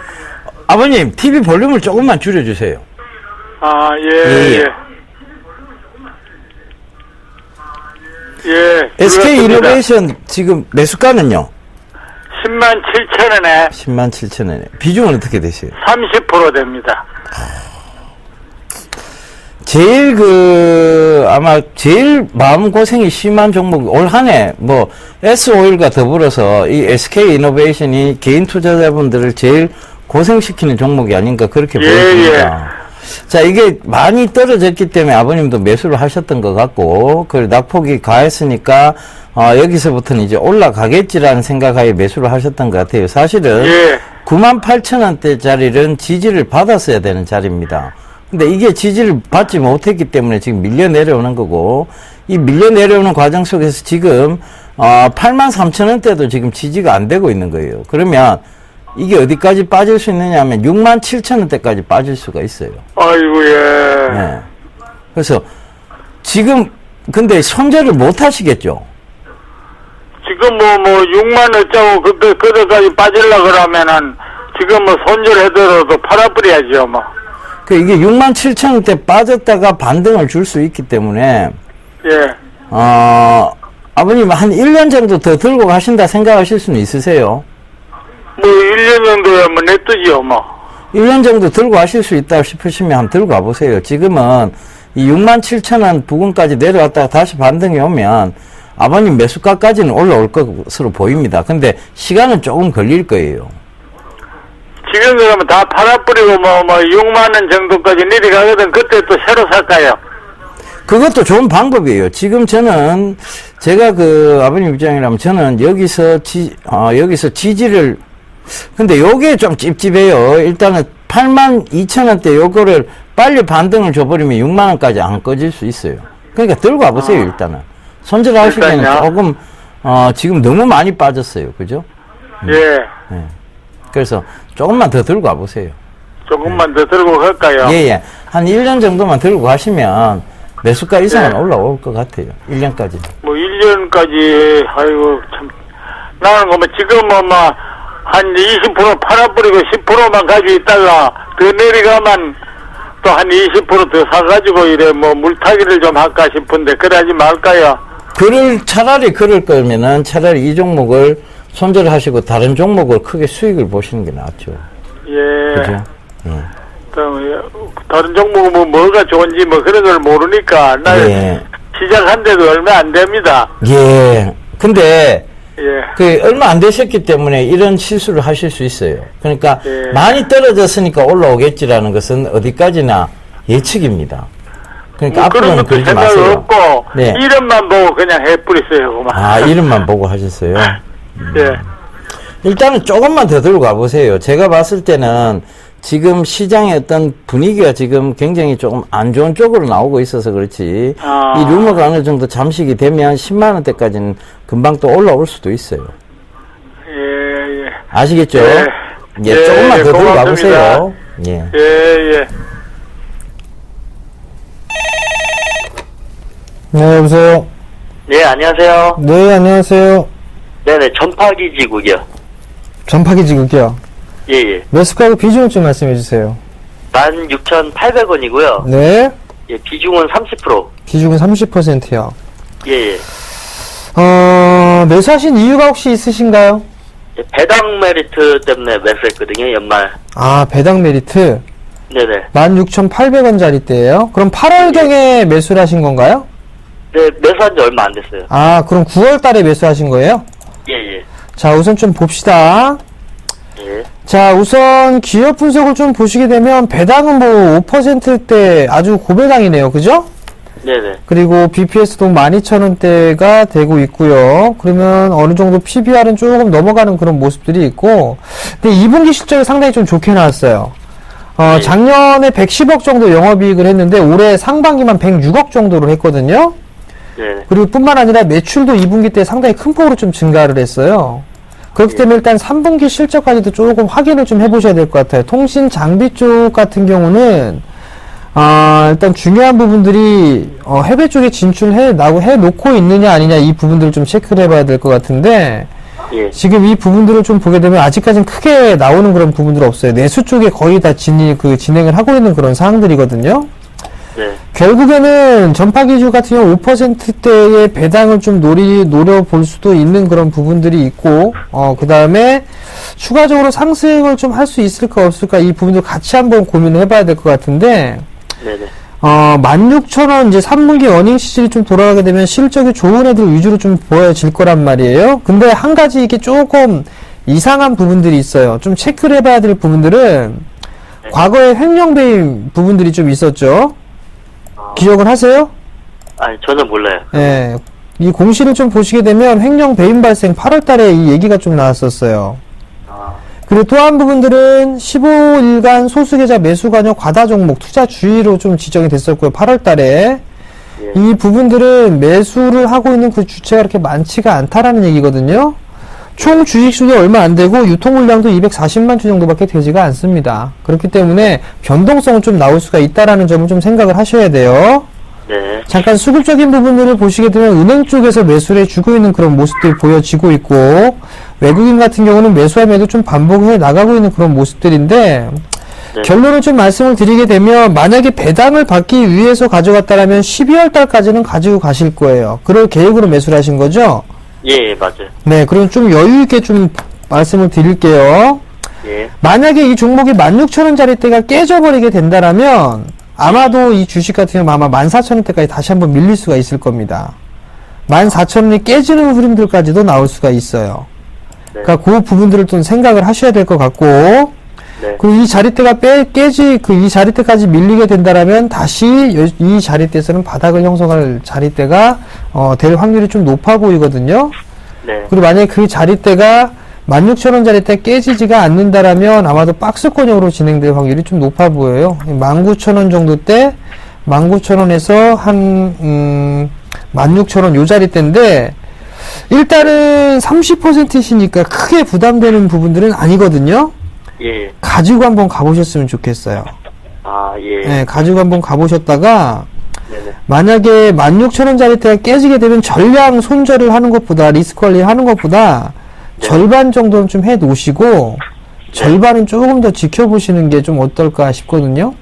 아버님, TV 볼륨을 조금만 줄여주세요. 아, 예. SK 불렀습니다. 이노베이션 지금 매수가는요? 107,000원에 107,000원에. 비중은 어떻게 되세요? 30% 됩니다. 제일 아마 제일 마음고생이 심한 종목이 올 한 해, S-오일과 더불어서 이 SK 이노베이션이 개인 투자자분들을 제일 고생시키는 종목이 아닌가 그렇게 보여집니다. 자, 이게 많이 떨어졌기 때문에 아버님도 매수를 하셨던 것 같고, 낙폭이 가했으니까, 여기서부터는 이제 올라가겠지라는 생각하에 매수를 하셨던 것 같아요. 사실은, 98,000원대짜리는 지지를 받았어야 되는 자리입니다. 근데 이게 지지를 받지 못했기 때문에 지금 밀려 내려오는 거고, 이 밀려 내려오는 과정 속에서 지금, 83,000원대도 지금 지지가 안 되고 있는 거예요. 그러면, 이게 어디까지 빠질 수 있느냐 하면 67,000원대까지 빠질 수가 있어요. 아이고, 예. 네. 그래서 지금 근데 손절을 못 하시겠죠? 지금 6만 원짜고 그때까지 빠질라 그러면은 지금 손절해더라도 팔아버려야죠, 이게 67,000원대 빠졌다가 반등을 줄 수 있기 때문에, 예. 아버님 한 1년 정도 더 들고 가신다 생각하실 수는 있으세요? 1년 정도야 냅두지요, 1년 정도 들고 가실 수 있다 싶으시면 한번 들고 가보세요. 지금은 이 67,000원 부근까지 내려왔다가 다시 반등이 오면 아버님 매수가까지는 올라올 것으로 보입니다. 근데 시간은 조금 걸릴 거예요. 지금 그러면 다 팔아버리고 6만 원 정도까지 내려가거든. 그때 또 새로 살까요? 그것도 좋은 방법이에요. 지금 제가 아버님 입장이라면 저는 여기서 지지를, 근데 요게 좀 찝찝해요. 일단은 82,000원대 요거를 빨리 반등을 줘버리면 6만원까지 안 꺼질 수 있어요. 그러니까 들고 와보세요, 일단은. 손절하시기에는 조금, 지금 너무 많이 빠졌어요. 그죠? 예. 그래서 조금만 더 들고 와보세요. 조금만 더 들고 갈까요? 예. 한 1년 정도만 들고 가시면 매수가 이상은 올라올 것 같아요. 1년까지. 1년까지, 아이고, 참. 나는 지금 한 20% 팔아버리고 10%만 가지고 있다가 더 내려가면 또 한 20% 더 사가지고 이래 물타기를 좀 할까 싶은데 그러지 말까요? 차라리 그럴 거면은 차라리 이 종목을 손절하시고 다른 종목을 크게 수익을 보시는 게 낫죠. 예. 그죠? 다른 종목은 뭐가 좋은지 그런 걸 모르니까 나 시작한 데도 얼마 안 됩니다. 예. 근데 예. 얼마 안 되셨기 때문에 이런 실수를 하실 수 있어요. 그러니까 많이 떨어졌으니까 올라오겠지라는 것은 어디까지나 예측입니다. 그러니까 앞으로는 그러지 마세요. 없고 이름만 보고 그냥 해버리세요. 이름만 보고 하셨어요? 예. 일단은 조금만 더 들고 가보세요. 제가 봤을 때는 지금 시장의 어떤 분위기가 지금 굉장히 조금 안 좋은 쪽으로 나오고 있어서 그렇지, 이 루머가 어느 정도 잠식이 되면 10만원대까지는 금방 또 올라올 수도 있어요. 예. 아시겠죠? 조금만 더 들고 가보세요. 예. 네, 여보세요? 네, 안녕하세요. 네, 안녕하세요. 네네, 전파기지국이요. 전파기지국이요? 예. 매수가하고 비중을 좀 말씀해 주세요. 16,800원이고요. 네. 예, 비중은 30%. 비중은 30%요. 예. 매수하신 이유가 혹시 있으신가요? 예, 배당 메리트 때문에 매수했거든요, 연말. 배당 메리트? 네네. 16,800원짜리대예요? 그럼 8월경에 매수를 하신 건가요? 네, 매수한 지 얼마 안 됐어요. 그럼 9월 달에 매수하신 거예요? 예. 자, 우선 좀 봅시다. 예. 자, 우선 기업 분석을 좀 보시게 되면 배당은 5%대 아주 고배당이네요. 그죠? 네네. 그리고 BPS도 12,000원대가 되고 있고요. 그러면 어느 정도 PBR은 조금 넘어가는 그런 모습들이 있고, 근데 2분기 실적이 상당히 좀 좋게 나왔어요. 작년에 110억 정도 영업이익을 했는데 올해 상반기만 106억 정도로 했거든요. 네. 그리고 뿐만 아니라 매출도 2분기 때 상당히 큰 폭으로 좀 증가를 했어요. 그렇기 때문에 일단 3분기 실적까지도 조금 확인을 좀 해보셔야 될 것 같아요. 통신 장비 쪽 같은 경우는 일단 중요한 부분들이 해외 쪽에 진출해 놓고 있느냐 아니냐 이 부분들을 좀 체크를 해봐야 될 것 같은데 예. 지금 이 부분들을 좀 보게 되면 아직까지는 크게 나오는 그런 부분들 없어요. 내수 쪽에 거의 다 진행을 하고 있는 그런 사항들이거든요. 네. 결국에는 전파기주 같은 경우 5%대의 배당을 좀 노려볼 수도 있는 그런 부분들이 있고, 그 다음에 추가적으로 상승을 좀 할 수 있을까 없을까 이 부분들 같이 한번 고민을 해봐야 될 것 같은데, 네네. 16,000원 이제 3분기 어닝 시즌이 좀 돌아가게 되면 실적이 좋은 애들 위주로 좀 보여질 거란 말이에요. 근데 한 가지 이게 조금 이상한 부분들이 있어요. 좀 체크를 해봐야 될 부분들은 과거에 횡령 배임 부분들이 좀 있었죠. 기억을 하세요? 아니, 저는 몰라요. 예. 이 공시를 좀 보시게 되면 횡령 배임 발생 8월 달에 이 얘기가 좀 나왔었어요. 그리고 또 한 부분들은 15일간 소수계좌 매수 관여 과다 종목 투자 주의로 좀 지정이 됐었고요. 8월 달에. 예. 이 부분들은 매수를 하고 있는 그 주체가 그렇게 많지가 않다라는 얘기거든요. 총 주식 수도 얼마 안 되고 유통 물량도 240만 주 정도밖에 되지가 않습니다. 그렇기 때문에 변동성은 좀 나올 수가 있다라는 점을 좀 생각을 하셔야 돼요. 네. 잠깐 수급적인 부분들을 보시게 되면 은행 쪽에서 매수를 해주고 있는 그런 모습들이 보여지고 있고 외국인 같은 경우는 매수함에도 좀 반복해 나가고 있는 그런 모습들인데 네. 결론을 좀 말씀을 드리게 되면 만약에 배당을 받기 위해서 가져갔다라면 12월 달까지는 가지고 가실 거예요. 그럴 계획으로 매수를 하신 거죠? 예, 맞아요. 네, 그럼 좀 여유 있게 좀 말씀을 드릴게요. 예. 만약에 이 종목이 16,000원짜리대가 깨져버리게 된다라면 아마도 이 주식 같은 경우 아마 14,000원대까지 다시 한번 밀릴 수가 있을 겁니다. 14,000원이 깨지는 흐름들까지도 나올 수가 있어요. 네. 그러니까 그 부분들을 좀 생각을 하셔야 될 것 같고, 네. 그리고 이 자리대가 이 자리대까지 밀리게 된다라면 다시 이 자리대에서는 바닥을 형성할 자리대가 될 확률이 좀 높아 보이거든요. 네. 그리고 만약에 그 자리대가 16,000원 자리대 깨지지가 않는다라면 아마도 박스권형으로 진행될 확률이 좀 높아 보여요. 19,000원 정도 때 19,000원에서 한 16,000원 요 자리대인데 일단은 30%시니까 크게 부담되는 부분들은 아니거든요. 예. 가지고 한번 가보셨으면 좋겠어요. 아, 예. 네, 가지고 한번 가보셨다가 네네. 만약에 16,000원 자리대가 깨지게 되면 전량 손절을 하는 것보다 리스크 관리를 하는 것보다 네. 절반 정도는 좀 해 놓으시고 절반은 조금 더 지켜보시는 게 좀 어떨까 싶거든요.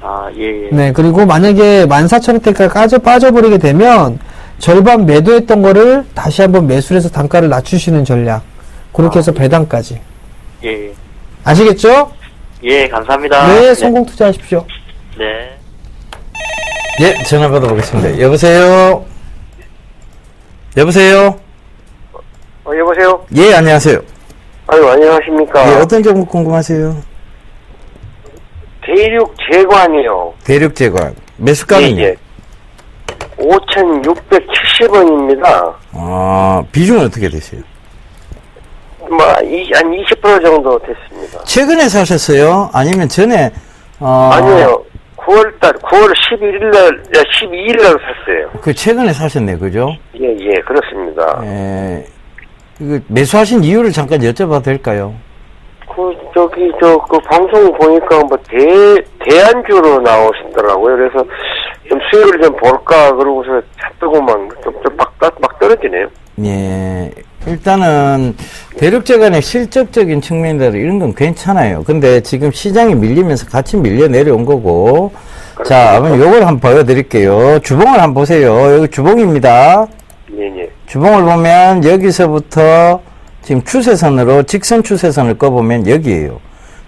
아, 예, 예. 네, 그리고 만약에 14,000원대까지 빠져버리게 되면 절반 매도했던 거를 다시 한번 매수를 해서 단가를 낮추시는 전략. 그렇게 해서 배당까지. 예. 아시겠죠? 예, 감사합니다. 네, 성공 투자하십시오. 네. 예, 전화 받아보겠습니다. 여보세요? 여보세요? 여보세요? 예, 안녕하세요. 아유, 안녕하십니까? 예, 어떤 종목 궁금하세요? 대륙 제관이요. 대륙 제관. 매수가는요? 예. 5,670원입니다. 비중은 어떻게 되세요? 한 20% 정도 됐습니다. 최근에 사셨어요? 아니면 전에, 아니요. 9월 12일날 샀어요. 그 최근에 사셨네, 그죠? 예, 그렇습니다. 예. 이거 매수하신 이유를 잠깐 여쭤봐도 될까요? 그 방송 보니까 대안주로 나오시더라고요. 그래서 좀 수익을 좀 볼까, 그러고서 잤더구만 막 떨어지네요. 예. 일단은, 대륙제간의 실적적인 측면이라 이런 건 괜찮아요. 근데 지금 시장이 밀리면서 같이 밀려 내려온 거고. 자, 한번 요걸 한번 보여드릴게요. 주봉을 한번 보세요. 여기 주봉입니다. 예. 주봉을 보면 여기서부터 지금 추세선으로 직선 추세선을 꺼보면 여기에요.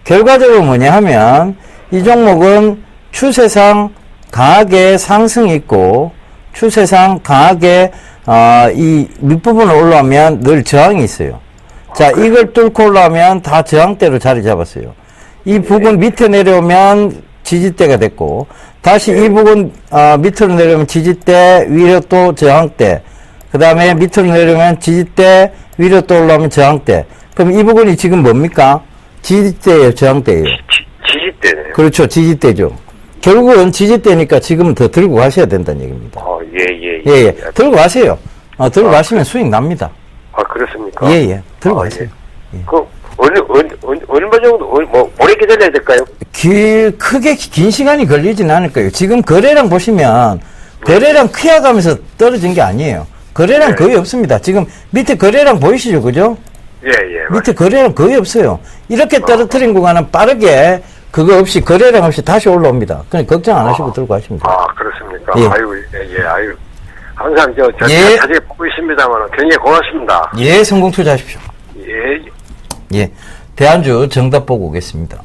결과적으로 뭐냐 하면 이 종목은 추세상 강하게 상승이 있고 추세상 강하게 이 밑부분을 올라오면 늘 저항이 있어요. 자, 이걸 뚫고 올라오면 다 저항대로 자리 잡았어요. 이 부분 밑에 내려오면 지지대가 됐고 다시 이 부분 밑으로 내려오면 지지대, 위로 또 저항대. 그 다음에 밑으로 내려오면 지지대, 위로 또 올라오면 저항대. 그럼 이 부분이 지금 뭡니까? 지지대예요, 저항대예요? 지지대네요. 그렇죠, 지지대죠. 결국은 지지대니까 지금 더 들고 가셔야 된다는 얘기입니다. 예. 들고 가세요. 들고 가시면 수익 납니다. 아, 그렇습니까? 예. 들고 가세요. 예. 그, 얼마 정도, 오래 기다려야 될까요? 크게 긴 시간이 걸리진 않을 거예요. 지금 거래량 보시면, 거래량 키워가면서 떨어진 게 아니에요. 거래량 거의 없습니다. 지금 밑에 거래량 보이시죠? 그죠? 예. 밑에 거래량 거의 없어요. 이렇게 떨어뜨린 구간은 빠르게 그거 없이 거래량 없이 다시 올라옵니다. 그냥 걱정 안 하시고 들고 가시면 돼요. 아, 그렇습니까? 예. 아유. 항상 예. 자세히 보고 있습니다만 굉장히 고맙습니다. 예, 성공 투자하십시오. 예. 예. 대안주 정답 보고 오겠습니다.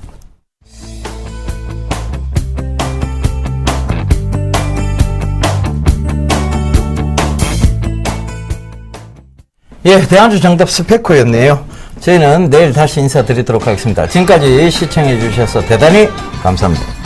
예, 대안주 정답 스페코였네요. 저희는 내일 다시 인사드리도록 하겠습니다. 지금까지 시청해 주셔서 대단히 감사합니다.